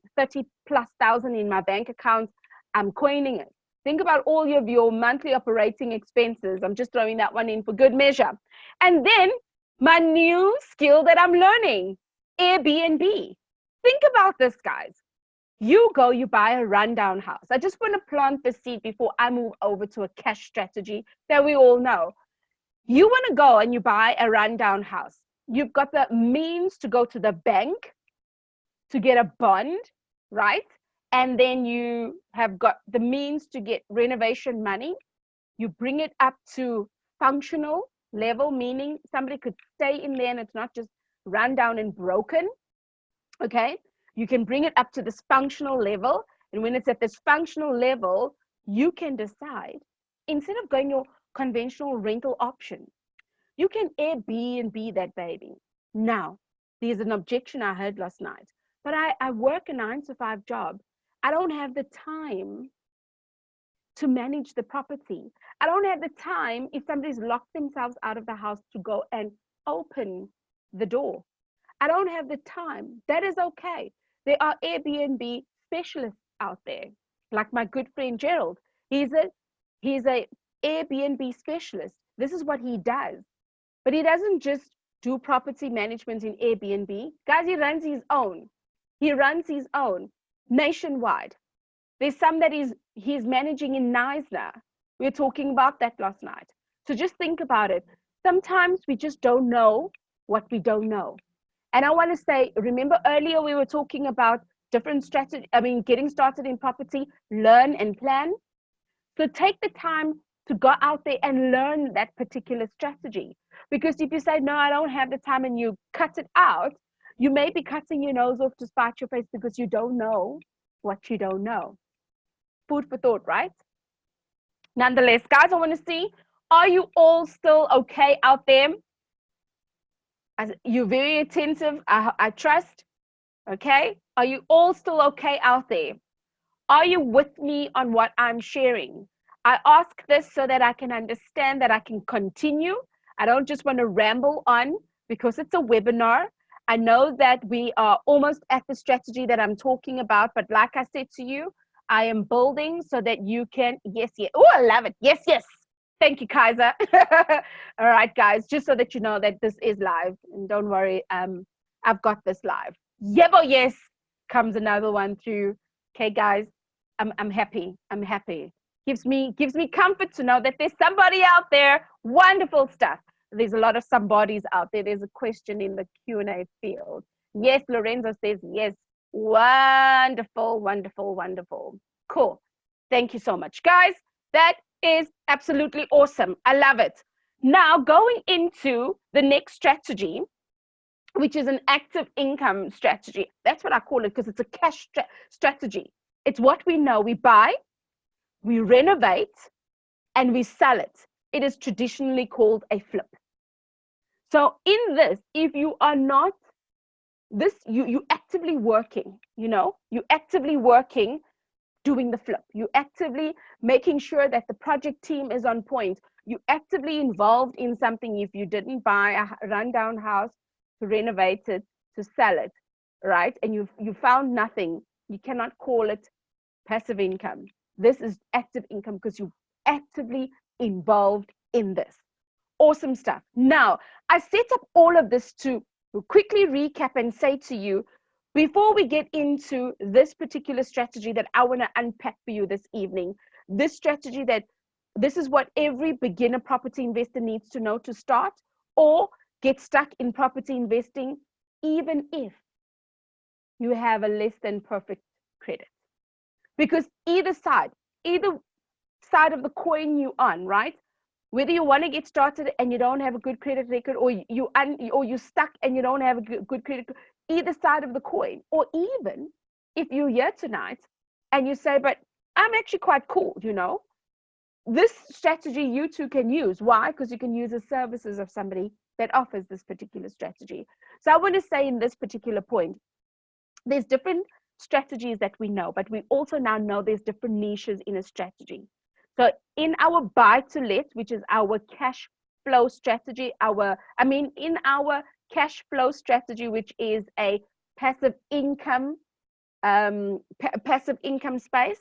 [SPEAKER 1] plus thousand in my bank account, I'm coining it. Think about all of your monthly operating expenses. I'm just throwing that one in for good measure. And then my new skill that I'm learning, Airbnb. Think about this, guys. You buy a rundown house. I just want to plant the seed before I move over to a cash strategy that we all know. You want to go and you buy a rundown house. You've got the means to go to the bank to get a bond, right? And then you have got the means to get renovation money. You bring it up to functional level, meaning somebody could stay in there and it's not just run down and broken. Okay, you can bring it up to this functional level. And when it's at this functional level, you can decide, instead of going your conventional rental option, you can Airbnb that baby. Now, there's an objection I heard last night, but I work a 9-to-5 job. I don't have the time to manage the property. I don't have the time if somebody's locked themselves out of the house to go and open the door. I don't have the time. That is okay. There are Airbnb specialists out there, like my good friend Gerald. He's a Airbnb specialist. This is what he does. But he doesn't just do property management in Airbnb. Guys, he runs his own. He runs his own nationwide. There's some that he's managing in analyse. We were talking about that last night. So just think about it. Sometimes we just don't know what we don't know. And I want to say, remember earlier we were talking about different strategy, getting started in property, learn and plan. So take the time to go out there and learn that particular strategy. Because if you say, no, I don't have the time, and you cut it out, you may be cutting your nose off to spite your face because you don't know what you don't know. Food for thought, right? Nonetheless, guys, I want to see, are you all still okay out there? You're very attentive, I trust. Okay, are you all still okay out there? Are you with me on what I'm sharing? I ask this so that I can understand that I can continue. I don't just want to ramble on because it's a webinar. I know that we are almost at the strategy that I'm talking about, but like I said to you, I am building so that you can, yes. Oh, I love it. Yes. Thank you, Kaiser. All right, guys, just so that you know that this is live, and don't worry, I've got this live. Yebo, yes, comes another one through. Okay, guys, I'm happy. Gives me comfort to know that there's somebody out there. Wonderful stuff. There's a lot of somebodies out there. There's a question in the Q&A field. Yes, Lorenzo says yes. Wonderful. Cool. Thank you so much, guys. That is absolutely awesome. I love it. Now, going into the next strategy, which is an active income strategy. That's what I call it because it's a cash strategy. It's what we know. We buy, we renovate, and we sell it. It is traditionally called a flip. So in this, if you are not this, you actively working, you actively working, doing the flip. You actively making sure that the project team is on point. You actively involved in something. If you didn't buy a rundown house to renovate it, to sell it, right? And you found nothing, you cannot call it passive income. This is active income because you actively involved in this. Awesome stuff. Now, I set up all of this to quickly recap and say to you, before we get into this particular strategy that I want to unpack for you this evening, this strategy this is what every beginner property investor needs to know to start or get stuck in property investing even if you have a less than perfect credit. Because either side of the coin you're on, right? Whether you want to get started and you don't have a good credit record, or you're stuck and you don't have a good credit, either side of the coin. Or even if you're here tonight and you say, but I'm actually quite cool, this strategy you too can use. Why? Because you can use the services of somebody that offers this particular strategy. So I want to say in this particular point, there's different strategies that we know, but we also now know there's different niches in a strategy. So in our buy to let, which is our cash flow strategy, in our cash flow strategy, which is a passive income, passive income space,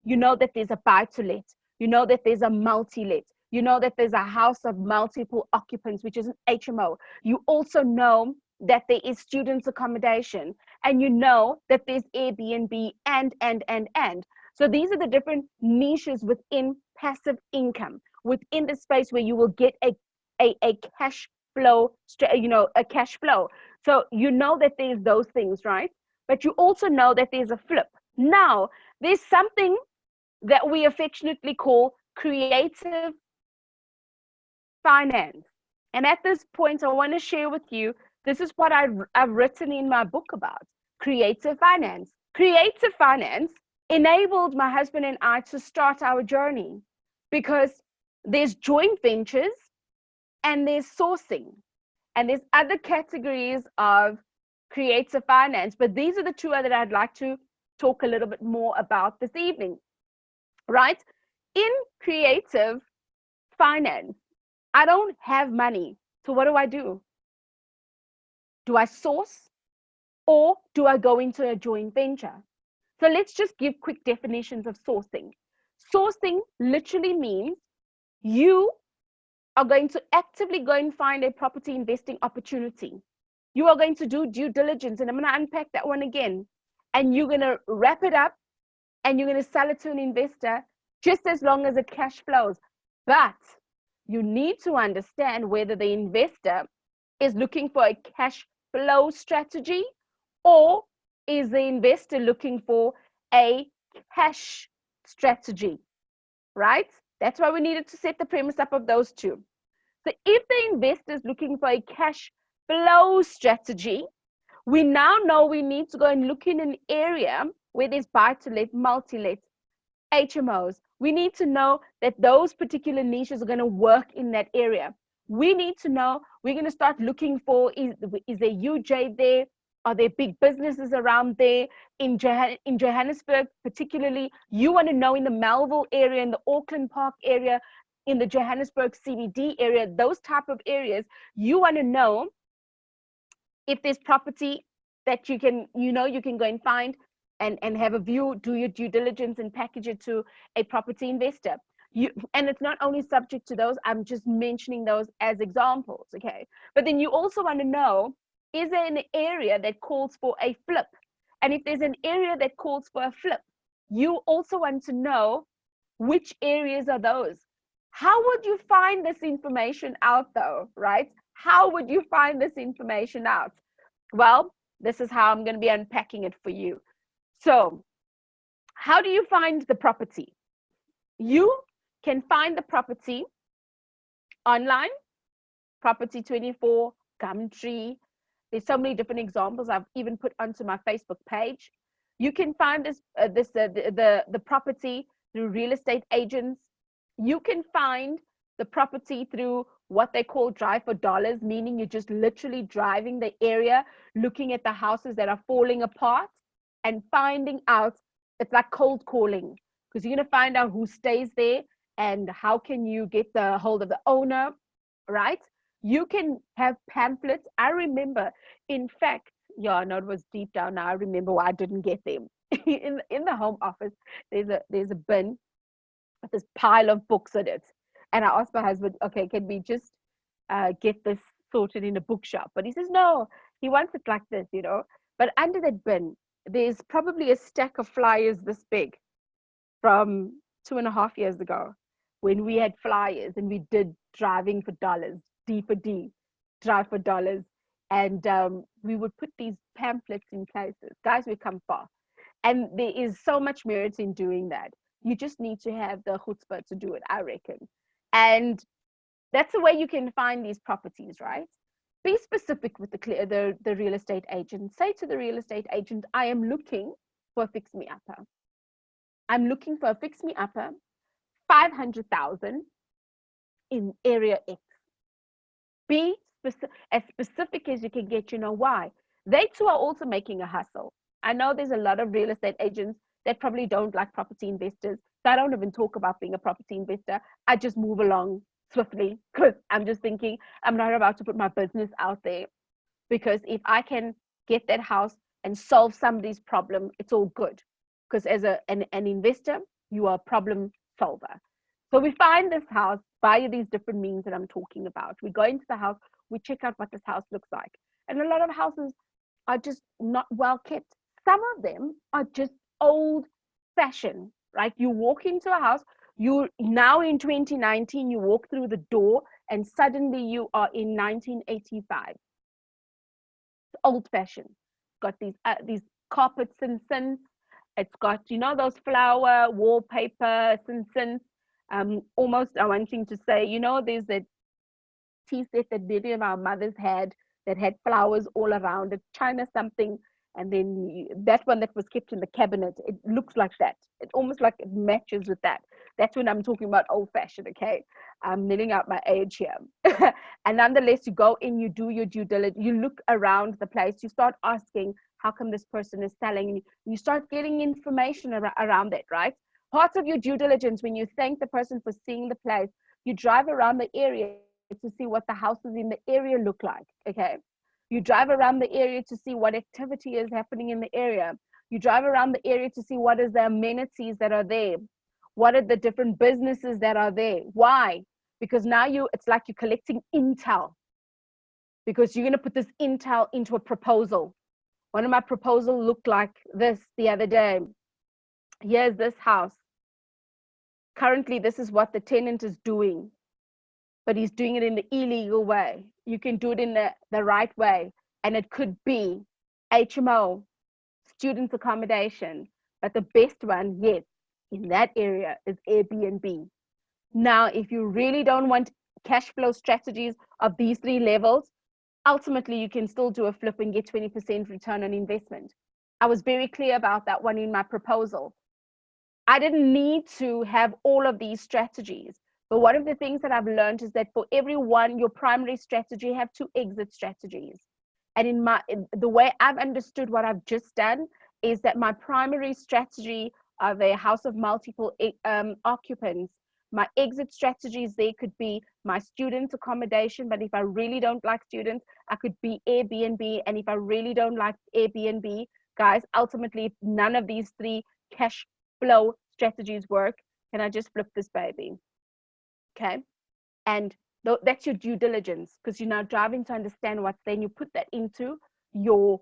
[SPEAKER 1] you know that there's a buy to let, you know that there's a multi let, you know that there's a house of multiple occupants, which is an HMO. You also know that there is students accommodation, and you know that there's Airbnb and. So these are the different niches within passive income, within the space where you will get a cash flow, a cash flow. So you know that there's those things, right? But you also know that there's a flip. Now, there's something that we affectionately call creative finance. And at this point, I want to share with you, this is what I've written in my book about creative finance. Creative finance enabled my husband and I to start our journey, because there's joint ventures and there's sourcing and there's other categories of creative finance, but these are the two that I'd like to talk a little bit more about this evening, right? In creative finance, I don't have money, so what do? Do I source, or do I go into a joint venture? So let's just give quick definitions of sourcing. Sourcing literally means you are going to actively go and find a property investing opportunity. You are going to do due diligence, and I'm going to unpack that one again. And you're going to wrap it up and you're going to sell it to an investor just as long as it cash flows. But you need to understand whether the investor is looking for a cash flow strategy, or is the investor looking for a cash strategy, right? That's why we needed to set the premise up of those two. So if the investor is looking for a cash flow strategy, we now know we need to go and look in an area where there's buy-to-let, multi-let, HMOs. We need to know that those particular niches are going to work in that area. We need to know, we're going to start looking for, is there UJ there? Are there big businesses around there? In Johannesburg, particularly, you want to know in the Melville area, in the Auckland Park area, in the Johannesburg CBD area, those type of areas, you want to know if there's property that you can go and find and have a view, do your due diligence and package it to a property investor. And it's not only subject to those, I'm just mentioning those as examples, okay? But then you also want to know, is there an area that calls for a flip? And if there's an area that calls for a flip, you also want to know which areas are those. How would you find this information out though, right? How would you find this information out? Well, this is how I'm going to be unpacking it for you. So, how do you find the property? You can find the property online, Property 24, Gumtree. There's so many different examples I've even put onto my Facebook page. You can find the property through real estate agents. You can find the property through what they call drive for dollars, meaning you're just literally driving the area, looking at the houses that are falling apart and finding out. It's like cold calling, because you're going to find out who stays there and how can you get the hold of the owner, right? You can have pamphlets. I remember, in fact, yeah, no, it was deep down now. I remember why I didn't get them. in the home office, there's a bin with this pile of books in it. And I asked my husband, okay, can we just get this sorted in a bookshop? But he says, no, he wants it like this, But under that bin, there's probably a stack of flyers this big from 2.5 years ago, when we had flyers and we did driving for dollars, D for D, drive for dollars. And we would put these pamphlets in places. Guys, we come far. And there is so much merit in doing that. You just need to have the chutzpah to do it, I reckon. And that's the way you can find these properties, right? Be specific with the real estate agent. Say to the real estate agent, I am looking for a fix me upper. I'm looking for a fix me upper, 500,000 in area X. Be as specific as you can get. You know why? They too are also making a hustle. I know there's a lot of real estate agents that probably don't like property investors. So I don't even talk about being a property investor. I just move along swiftly because I'm just thinking I'm not about to put my business out there, because if I can get that house and solve somebody's problem, it's all good. Because as an investor, you are a problem solver. So we find this house via these different means that I'm talking about. We go into the house, we check out what this house looks like. And a lot of houses are just not well kept. Some of them are just old fashioned, right? You walk into a house, you now in 2019, you walk through the door and suddenly you are in 1985. Old fashioned. Got these carpets and since. It's got, you know, those flower wallpaper and almost I wanting to say, you know, there's that tea set that many of our mothers that had flowers all around it, China something, and then that one that was kept in the cabinet, it looks like that. It almost like it matches with that. That's when I'm talking about old fashioned, okay? I'm knitting out my age here. And nonetheless, you go in, you do your due diligence, you look around the place, you start asking, how come this person is selling? And you start getting information around it, right? Part of your due diligence, when you thank the person for seeing the place, you drive around the area to see what the houses in the area look like, okay? You drive around the area to see what activity is happening in the area. You drive around the area to see what is the amenities that are there. What are the different businesses that are there? Why? Because now it's like you're collecting intel, because you're going to put this intel into a proposal. One of my proposals looked like this the other day. Here's this house. Currently, this is what the tenant is doing, but he's doing it in the illegal way. You can do it in the right way. And it could be HMO, student accommodation. But the best one, yes, in that area is Airbnb. Now, if you really don't want cash flow strategies of these three levels, ultimately you can still do a flip and get 20% return on investment. I was very clear about that one in my proposal. I didn't need to have all of these strategies. But one of the things that I've learned is that for everyone, your primary strategy have two exit strategies. And in the way I've understood what I've just done is that my primary strategy of a house of multiple occupants, my exit strategies, they could be my student accommodation. But if I really don't like students, I could be Airbnb. And if I really don't like Airbnb, guys, ultimately, if none of these three cash flow strategies work, can I just flip this baby? Okay. And that's your due diligence, because you're now driving to understand what's there, and you put that into your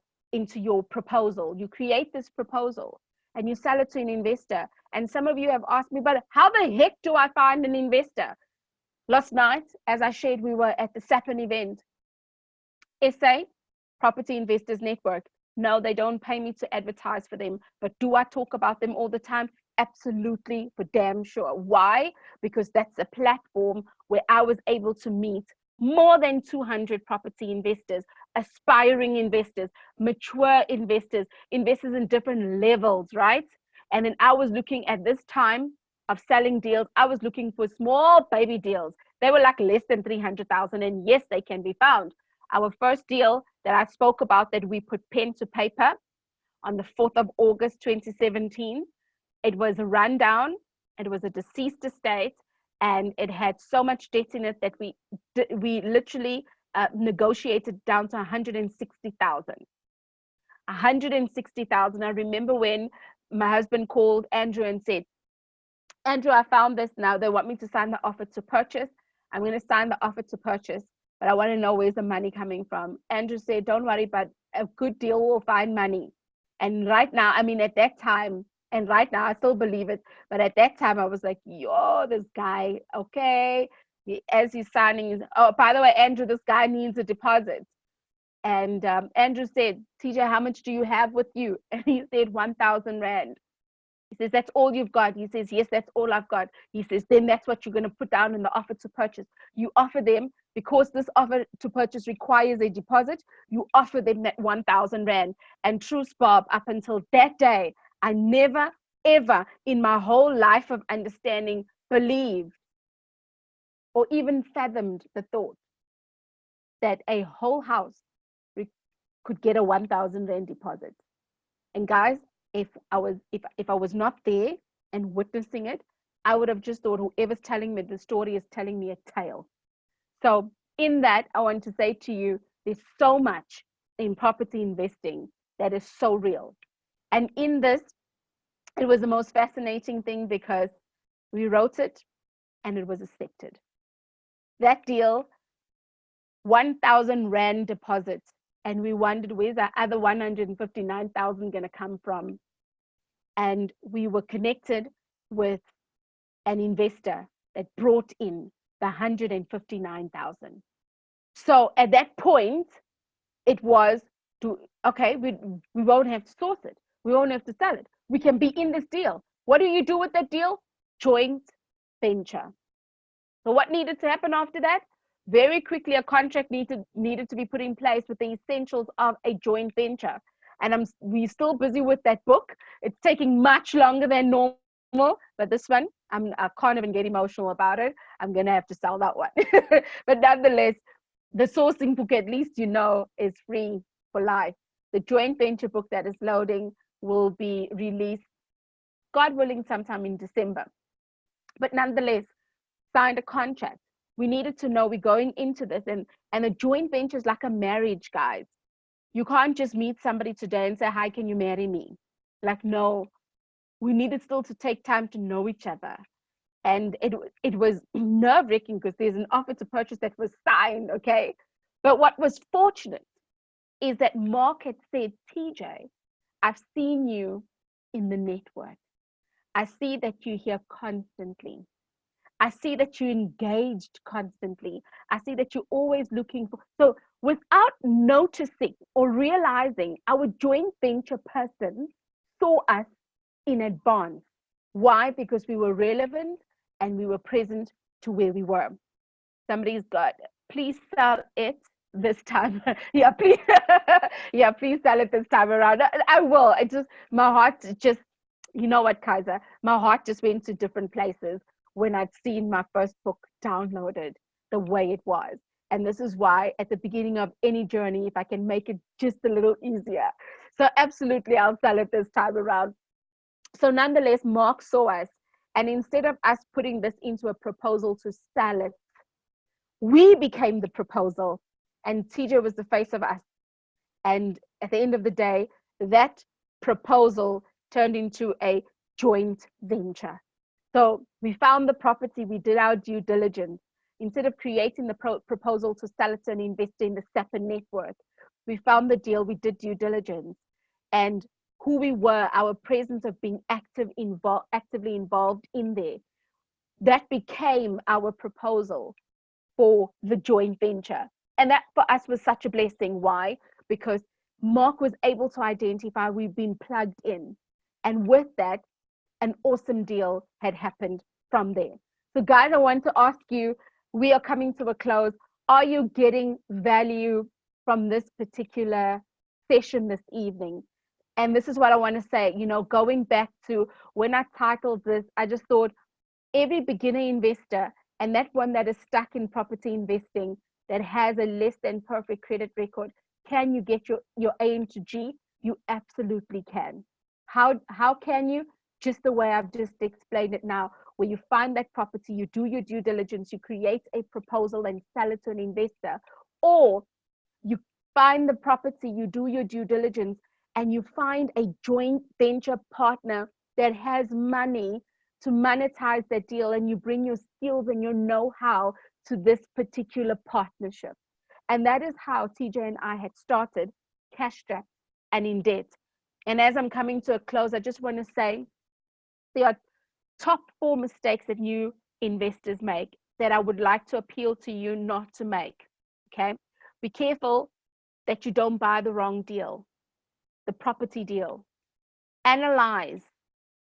[SPEAKER 1] proposal. You create this proposal and you sell it to an investor. And some of you have asked me, but how the heck do I find an investor? Last night, as I shared, we were at the SAPN event. SA, Property Investors Network. No, they don't pay me to advertise for them. But do I talk about them all the time? Absolutely, for damn sure. Why? Because that's a platform where I was able to meet more than 200 property investors, aspiring investors, mature investors, investors in different levels, right? And then I was looking at this time of selling deals. I was looking for small baby deals. They were like less than 300,000. And yes, they can be found. Our first deal that I spoke about, that we put pen to paper on the 4th of August, 2017, it was a rundown. It was a deceased estate, and it had so much debt in it that we literally negotiated down to 160,000. 160,000. I remember when my husband called Andrew and said, Andrew, I found this now. They want me to sign the offer to purchase. I'm going to sign the offer to purchase, but I want to know where's the money coming from. Andrew said, don't worry, but a good deal will find money. And right now, I mean, at that time, and right now I still believe it, but at that time I was like, yo, this guy, okay. As he's signing, oh, by the way, Andrew, this guy needs a deposit. And Andrew said, TJ, how much do you have with you? And he said, 1,000 Rand. He says, that's all you've got. He says, yes, that's all I've got. He says, then that's what you're going to put down in the offer to purchase. You offer them, because this offer to purchase requires a deposit, you offer them that 1,000 Rand. And true, Bob, up until that day, I never, ever in my whole life of understanding believed or even fathomed the thought that a whole house could get a 1,000 Rand deposit. And guys, if I was not there and witnessing it, I would have just thought whoever's telling me the story is telling me a tale. So in that, I want to say to you, there's so much in property investing that is so real. And in this, it was the most fascinating thing because we wrote it and it was accepted. That deal, 1,000 Rand deposit. And we wondered, where's our other 159,000 going to come from? And we were connected with an investor that brought in the 159,000. So at that point, it was okay, we won't have to source it. We won't have to sell it. We can be in this deal. What do you do with that deal? Joint venture. So what needed to happen after that? Very quickly, a contract needed to be put in place with the essentials of a joint venture. And we're still busy with that book. It's taking much longer than normal, but this one, I can't even get emotional about it. I'm going to have to sell that one. But nonetheless, the sourcing book, at least is free for life. The joint venture book that is loading will be released, God willing, sometime in December. But nonetheless, signed a contract. We needed to know we're going into this, and a joint venture is like a marriage, guys. You can't just meet somebody today and say, hi, can you marry me? Like, no, we needed still to take time to know each other. And it was nerve-wracking because there's an offer to purchase that was signed, okay? But what was fortunate is that Mark had said, TJ, I've seen you in the network. I see that you're here constantly. I see that you're engaged constantly. I see that you're always looking for. So without noticing or realizing, our joint venture person saw us in advance. Why? Because we were relevant and we were present to where we were. Somebody's got, please sell it this time. Yeah, please. Yeah, please sell it this time around. I will. It just, my heart just, you know what, Kaiser? My heart just went to different places when I'd seen my first book downloaded the way it was. And this is why at the beginning of any journey, if I can make it just a little easier. So absolutely, I'll sell it this time around. So nonetheless, Mark saw us. And instead of us putting this into a proposal to sell it, we became the proposal. And TJ was the face of us. And at the end of the day, that proposal turned into a joint venture. So we found the property, we did our due diligence. Instead of creating the proposal to sell it to an investor in the SAPA network, we found the deal, we did due diligence. And who we were, our presence of being actively involved in there, that became our proposal for the joint venture. And that for us was such a blessing. Why? Because Mark was able to identify we've been plugged in. And with that, an awesome deal had happened from there. So guys, I want to ask you, we are coming to a close. Are you getting value from this particular session this evening? And this is what I want to say, going back to when I titled this, I just thought every beginner investor and that one that is stuck in property investing that has a less than perfect credit record, can you get your A into G? You absolutely can. How can you? Just the way I've just explained it now, where you find that property, you do your due diligence, you create a proposal and sell it to an investor, or you find the property, you do your due diligence, and you find a joint venture partner that has money to monetize that deal, and you bring your skills and your know-how to this particular partnership. And that is how TJ and I had started Cash Strapped and in Debt. And as I'm coming to a close, I just want to say there are top 4 mistakes that new investors make that I would like to appeal to you not to make. Okay, be careful that you don't buy the wrong deal, the property deal. Analyze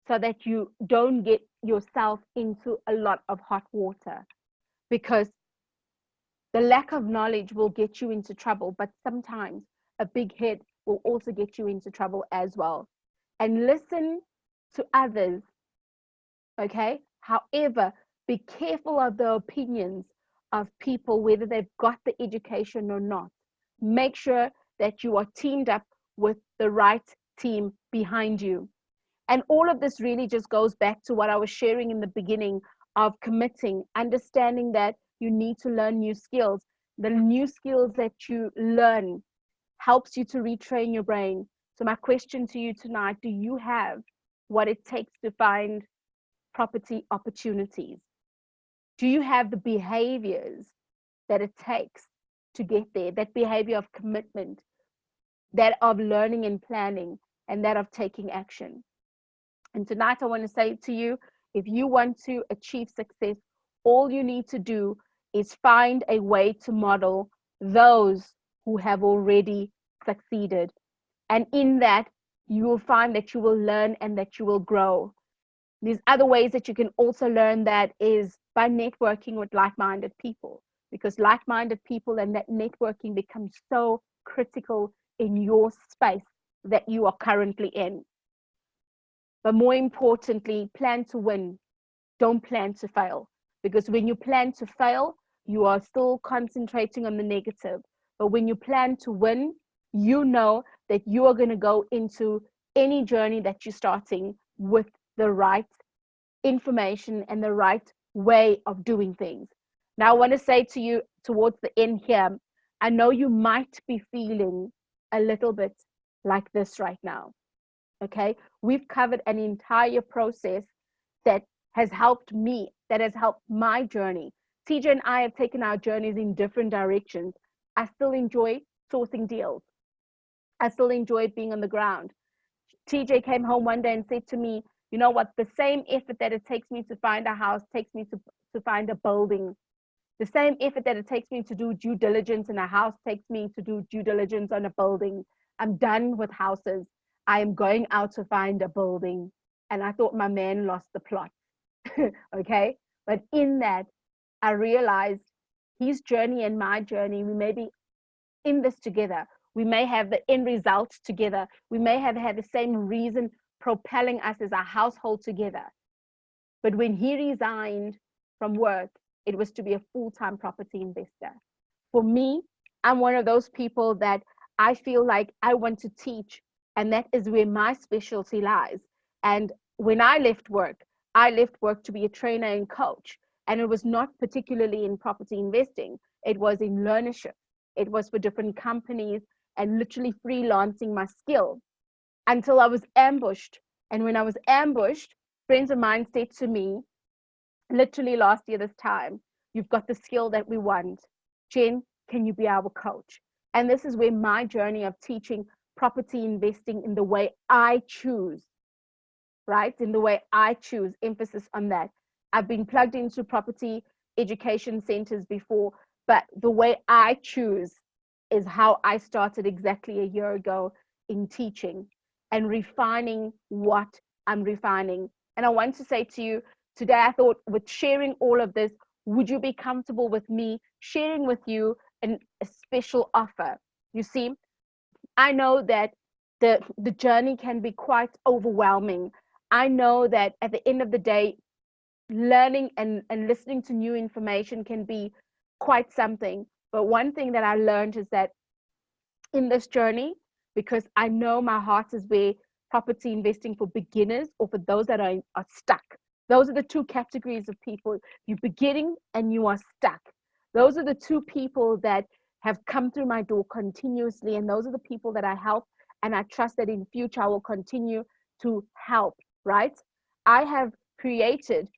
[SPEAKER 1] so that you don't get yourself into a lot of hot water, because the lack of knowledge will get you into trouble, but sometimes a big head will also get you into trouble as well. And listen to others, okay? However, be careful of the opinions of people, whether they've got the education or not. Make sure that you are teamed up with the right team behind you. And all of this really just goes back to what I was sharing in the beginning of committing, understanding that you need to learn new skills. The new skills that you learn helps you to retrain your brain. So my question to you tonight, do you have what it takes to find property opportunities? Do you have the behaviors that it takes to get there? That behavior of commitment, that of learning and planning, and that of taking action. And tonight I want to say to you, if you want to achieve success, all you need to do is find a way to model those who have already succeeded. And in that, you will find that you will learn and that you will grow. There's other ways that you can also learn, that is by networking with like-minded people, because like-minded people and that networking becomes so critical in your space that you are currently in. But more importantly, plan to win. Don't plan to fail. Because when you plan to fail, you are still concentrating on the negative. But when you plan to win, you know that you are going to go into any journey that you're starting with the right information and the right way of doing things. Now, I want to say to you towards the end here, I know you might be feeling a little bit like this right now. Okay, we've covered an entire process that has helped me, that has helped my journey. TJ and I have taken our journeys in different directions. I still enjoy sourcing deals. I still enjoy being on the ground. TJ came home one day and said to me, you know what, the same effort that it takes me to find a house takes me to find a building. The same effort that it takes me to do due diligence in a house takes me to do due diligence on a building. I'm done with houses. I am going out to find a building. And I thought my man lost the plot. Okay. But in that, I realized his journey and my journey, we may be in this together. We may have the end result together. We may have had the same reason propelling us as a household together. But when he resigned from work, it was to be a full-time property investor. For me, I'm one of those people that I feel like I want to teach, and that is where my specialty lies. And when I left work to be a trainer and coach. And it was not particularly in property investing. It was in learnership. It was for different companies and literally freelancing my skill until I was ambushed. And when I was ambushed, friends of mine said to me, literally last year this time, you've got the skill that we want. Jen, can you be our coach? And this is where my journey of teaching property investing in the way I choose, right? In the way I choose, emphasis on that. I've been plugged into property education centers before, but the way I choose is how I started exactly a year ago in teaching and refining what I'm refining. And I want to say to you today, I thought with sharing all of this, would you be comfortable with me sharing with you a special offer? You see, I know that the journey can be quite overwhelming. I know that at the end of the day, learning and listening to new information can be quite something. But one thing that I learned is that in this journey, because I know my heart is where property investing for beginners or for those that are stuck. Those are the two categories of people. You're beginning and you are stuck. Those are the two people that have come through my door continuously. And those are the people that I help. And I trust that in future I will continue to help, right? I have created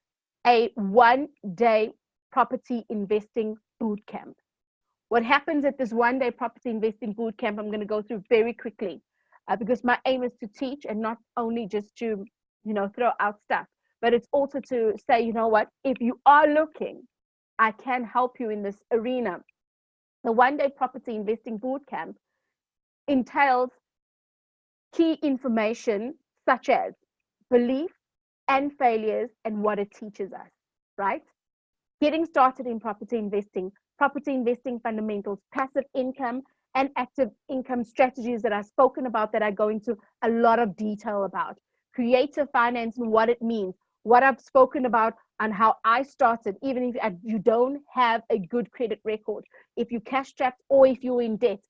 [SPEAKER 1] a 1-day property investing boot camp. What happens at this 1-day property investing boot camp, I'm going to go through very quickly because my aim is to teach and not only just to, throw out stuff, but it's also to say, you know what, if you are looking, I can help you in this arena. The 1-day property investing boot camp entails key information such as belief and failures and what it teaches us, right? Getting started in property investing fundamentals, passive income and active income strategies that I've spoken about, that I go into a lot of detail about. Creative finance and what it means, what I've spoken about and how I started, even if you don't have a good credit record, if you cash strapped or if you're in debt,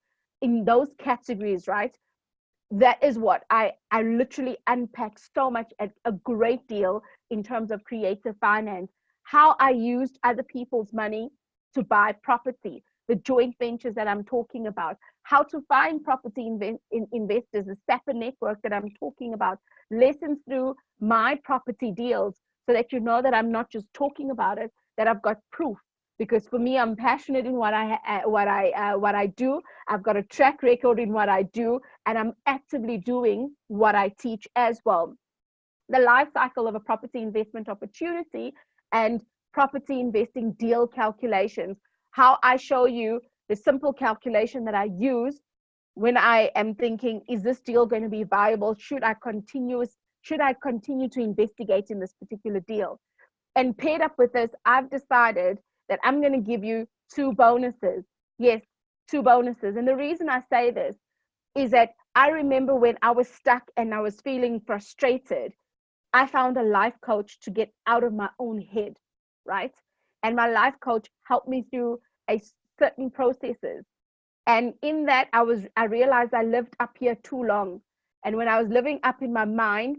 [SPEAKER 1] in those categories, right? That is what I literally unpack so much, a great deal in terms of creative finance, how I used other people's money to buy property, the joint ventures that I'm talking about, how to find property investors, the SAPA network that I'm talking about, lessons through my property deals, so that you know that I'm not just talking about it, that I've got proof. Because for me, I'm passionate in what I do. I've got a track record in what I do, and I'm actively doing what I teach as well. The life cycle of a property investment opportunity and property investing deal calculations. How I show you the simple calculation that I use when I am thinking, is this deal going to be viable? Should I continue to investigate in this particular deal? And paired up with this, I've decided that I'm going to give you 2 bonuses. Yes, 2 bonuses. And the reason I say this is that I remember when I was stuck and I was feeling frustrated, I found a life coach to get out of my own head, right? And my life coach helped me through a certain processes. And in that, I realized I lived up here too long. And when I was living up in my mind,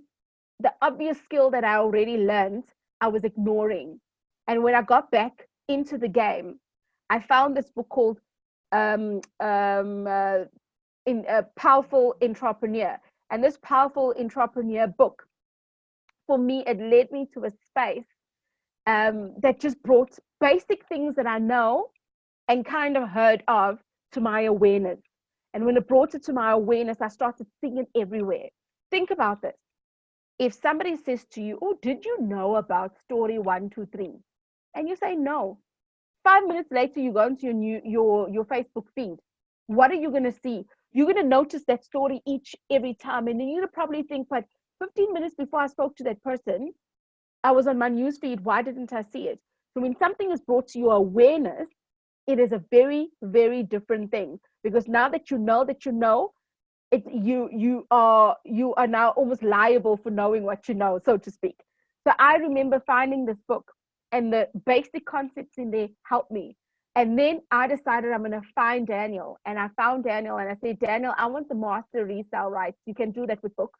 [SPEAKER 1] the obvious skill that I already learned, I was ignoring. And when I got back into the game, I found this book called Powerful Entrepreneur. And this Powerful Entrepreneur book, for me, it led me to a space that just brought basic things that I know and kind of heard of to my awareness. And when it brought it to my awareness, I started seeing it everywhere. Think about this. If somebody says to you, oh, did you know about story 123? And you say no. 5 minutes later, you go into your Facebook feed. What are you going to see? You're going to notice that story every time. And then you're going to probably think, but 15 minutes before I spoke to that person, I was on my news feed. Why didn't I see it? So when something is brought to your awareness, it is a very, very different thing. Because now that you know, you are now almost liable for knowing what you know, so to speak. So I remember finding this book, and the basic concepts in there helped me. And then I decided I'm going to find Daniel. And I found Daniel and I said, Daniel, I want the master resale rights. You can do that with books.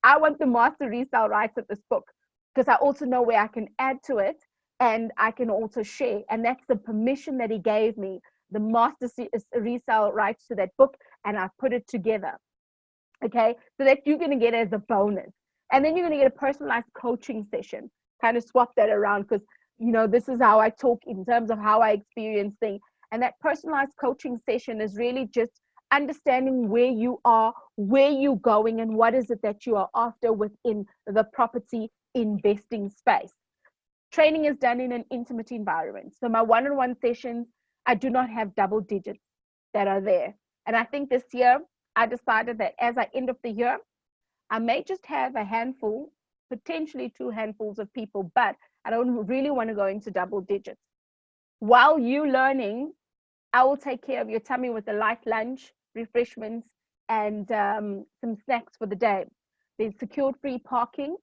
[SPEAKER 1] I want the master resale rights of this book, because I also know where I can add to it and I can also share. And that's the permission that he gave me, the master resale rights to that book. And I put it together. Okay, so that you're going to get as a bonus. And then you're going to get a personalized coaching session. Kind of swap that around, because this is how I talk in terms of how I experience things. And that personalized coaching session is really just understanding where you are, where you're going, and what is it that you are after within the property investing space. Training is done in an intimate environment. So my one-on-one sessions, I do not have double digits that are there. And I think this year, I decided that as I end of the year, I may just have a handful, potentially 2 handfuls of people, but I don't really want to go into double digits. While you're learning, I will take care of your tummy with a light lunch, refreshments, and some snacks for the day. There's secured free parking,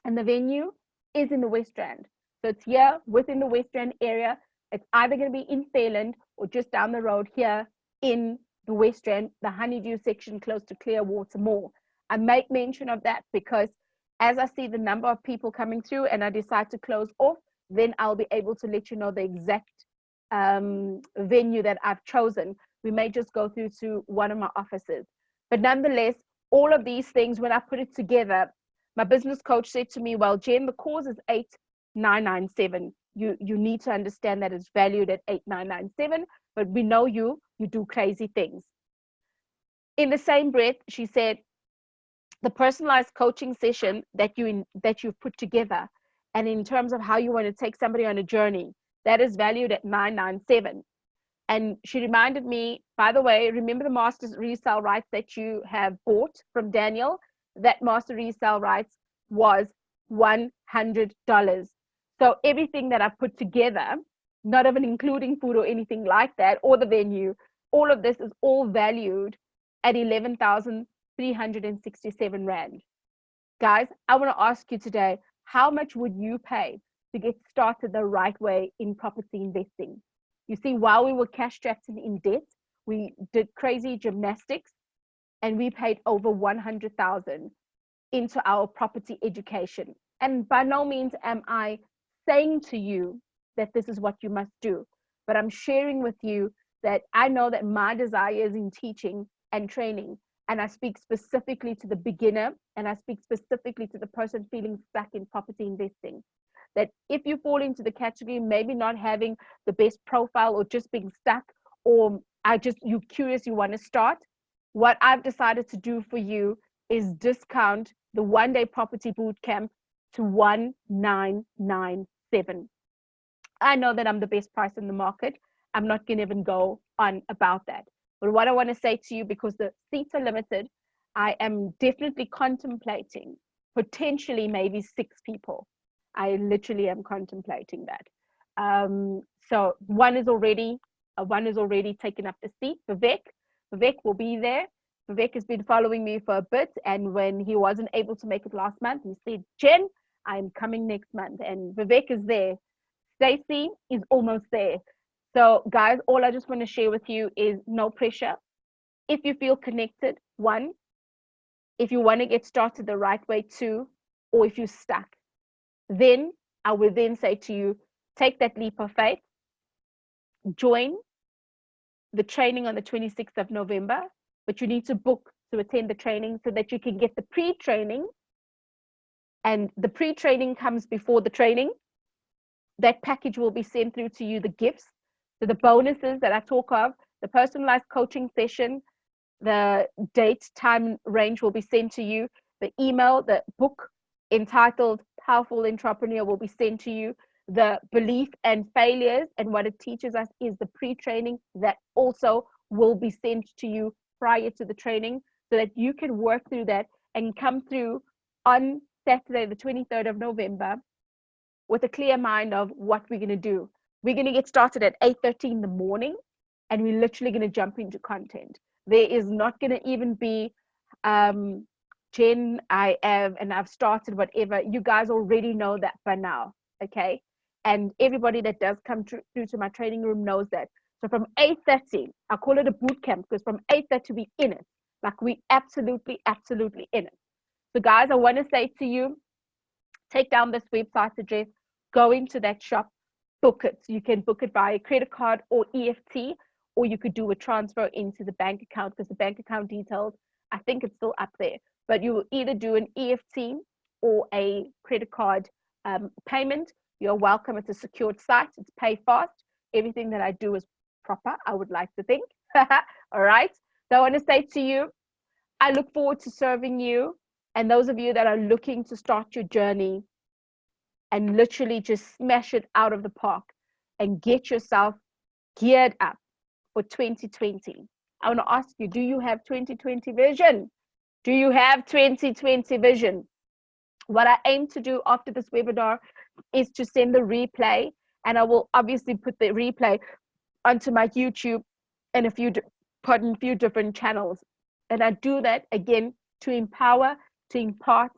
[SPEAKER 1] and the venue is in the West Rand. So it's here within the West Rand area. It's either going to be in Fairland or just down the road here in the West Rand, the Honeydew section close to Clearwater Mall. I make mention of that because as I see the number of people coming through and I decide to close off, then I'll be able to let you know the exact venue that I've chosen. We may just go through to one of my offices. But nonetheless, all of these things, when I put it together, my business coach said to me, well, Jen, the course is 8,997. You need to understand that it's valued at 8,997, but we know you do crazy things. In the same breath, she said, the personalized coaching session that you've put together, and in terms of how you want to take somebody on a journey, that is valued at 997. And she reminded me, by the way, remember the master resale rights that you have bought from Daniel? That master resale rights was $100. So everything that I put together, not even including food or anything like that, or the venue, all of this is all valued at 11,367 Rand. Guys, I want to ask you today, how much would you pay to get started the right way in property investing? You see, while we were cash strapped and in debt, we did crazy gymnastics and we paid over 100,000 into our property education. And by no means am I saying to you that this is what you must do, but I'm sharing with you that I know that my desire is in teaching and training. And I speak specifically to the beginner, and I speak specifically to the person feeling stuck in property investing. That if you fall into the category, maybe not having the best profile or just being stuck, or you're curious, you want to start, what I've decided to do for you is discount the 1-day property boot camp to 1997. I know that I'm the best price in the market. I'm not going to even go on about that. But what I want to say to you, because the seats are limited, I am definitely contemplating potentially maybe 6 people. I literally am contemplating that. So one is already taken up the seat. Vivek will be there. Vivek has been following me for a bit, and when he wasn't able to make it last month, he said, Jen, I'm coming next month. And Vivek is there. Stacy is almost there. So guys, all I just want to share with you is no pressure. If you feel connected, 1, if you want to get started the right way, 2, or if you're stuck, then I will then say to you, take that leap of faith, join the training on the 26th of November, but you need to book to attend the training so that you can get the pre-training, and the pre-training comes before the training. That package will be sent through to you, the gifts, so the bonuses that I talk of, the personalized coaching session, the date, time range will be sent to you. The email, the book entitled Powerful Entrepreneur will be sent to you. The belief and failures and what it teaches us is the pre-training that also will be sent to you prior to the training, so that you can work through that and come through on Saturday, the 23rd of November, with a clear mind of what we're going to do. We're going to get started at 8:30 in the morning, and we're literally going to jump into content. There is not going to even be, Jen, I've started whatever. You guys already know that by now, okay? And everybody that does come through to my training room knows that. So from 8:30, I call it a boot camp, because from 8:30 we in it. Like we absolutely in it. So guys, I want to say to you, take down this website address, go into that shop, book it. You can book it via credit card or EFT, or you could do a transfer into the bank account, because the bank account details, I think it's still up there. But you will either do an EFT or a credit card payment. You're welcome. It's a secured site. It's pay fast. Everything that I do is proper, I would like to think. All right. So I want to say to you, I look forward to serving you. And those of you that are looking to start your journey and literally just smash it out of the park and get yourself geared up for 2020. I want to ask you, do you have 2020 vision? Do you have 2020 vision? What I aim to do after this webinar is to send the replay, and I will obviously put the replay onto my YouTube and a few different channels. And I do that again to empower, to impart,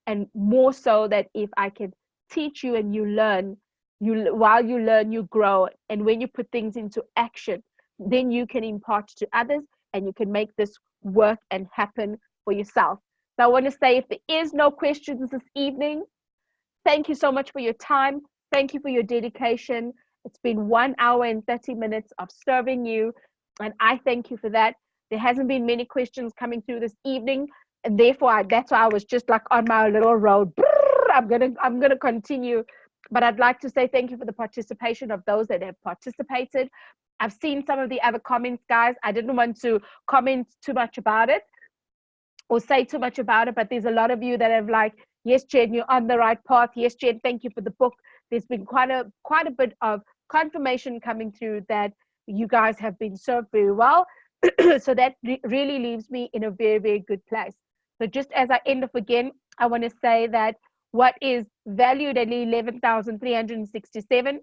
[SPEAKER 1] and more so that if I can teach you and you learn, while you learn, you grow. And when you put things into action, then you can impart to others, and you can make this work and happen for yourself. So I want to say, if there is no questions this evening, thank you so much for your time. Thank you for your dedication. It's been 1 hour and 30 minutes of serving you, and I thank you for that. There hasn't been many questions coming through this evening, and therefore that's why I was just like on my little road. I'm gonna continue, but I'd like to say thank you for the participation of those that have participated. I've seen some of the other comments, guys. I didn't want to comment too much about it or say too much about it, but there's a lot of you that have like, yes, Jen, you're on the right path. Yes, Jen, thank you for the book. There's been quite a bit of confirmation coming through that, You guys have been served very well. So that really leaves me in a very, very good place. So just as I end off again, I want to say that what is valued at 11,367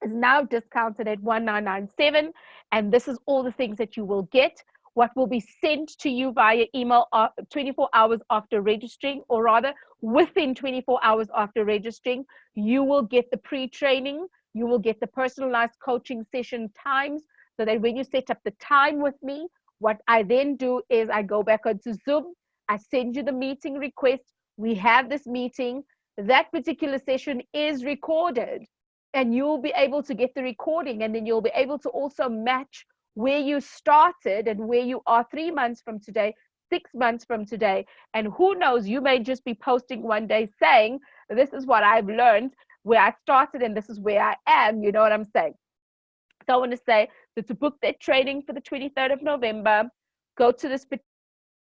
[SPEAKER 1] is now discounted at 1997, and this is all the things that you will get. What will be sent to you via email 24 hours after registering, or rather within 24 hours after registering. You will get the pre-training, you will get the personalized coaching session times, so that when you set up the time with me, what I then do is I go back onto Zoom, I send you the meeting request, we have this meeting, that particular session is recorded, and you'll be able to get the recording, and then you'll be able to also match where you started and where you are 3 months from today, 6 months from today. And who knows, you may just be posting one day saying, this is what I've learned where I started and this is where I am. You know what I'm saying? So I want to say that to book that training for the 23rd of November, go to this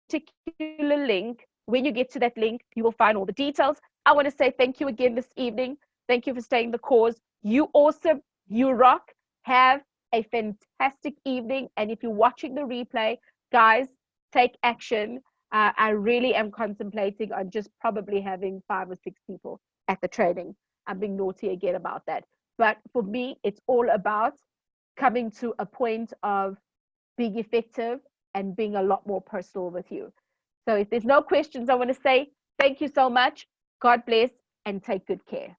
[SPEAKER 1] particular link. When you get to that link, you will find all the details. I want to say thank you again this evening. Thank you for staying the course. You awesome. You rock. Have a fantastic evening. And if you're watching the replay, guys, take action. I really am contemplating on just probably having 5 or 6 people at the training. I'm being naughty again about that. But for me, it's all about coming to a point of being effective and being a lot more personal with you. So if there's no questions, I want to say thank you so much. God bless and take good care.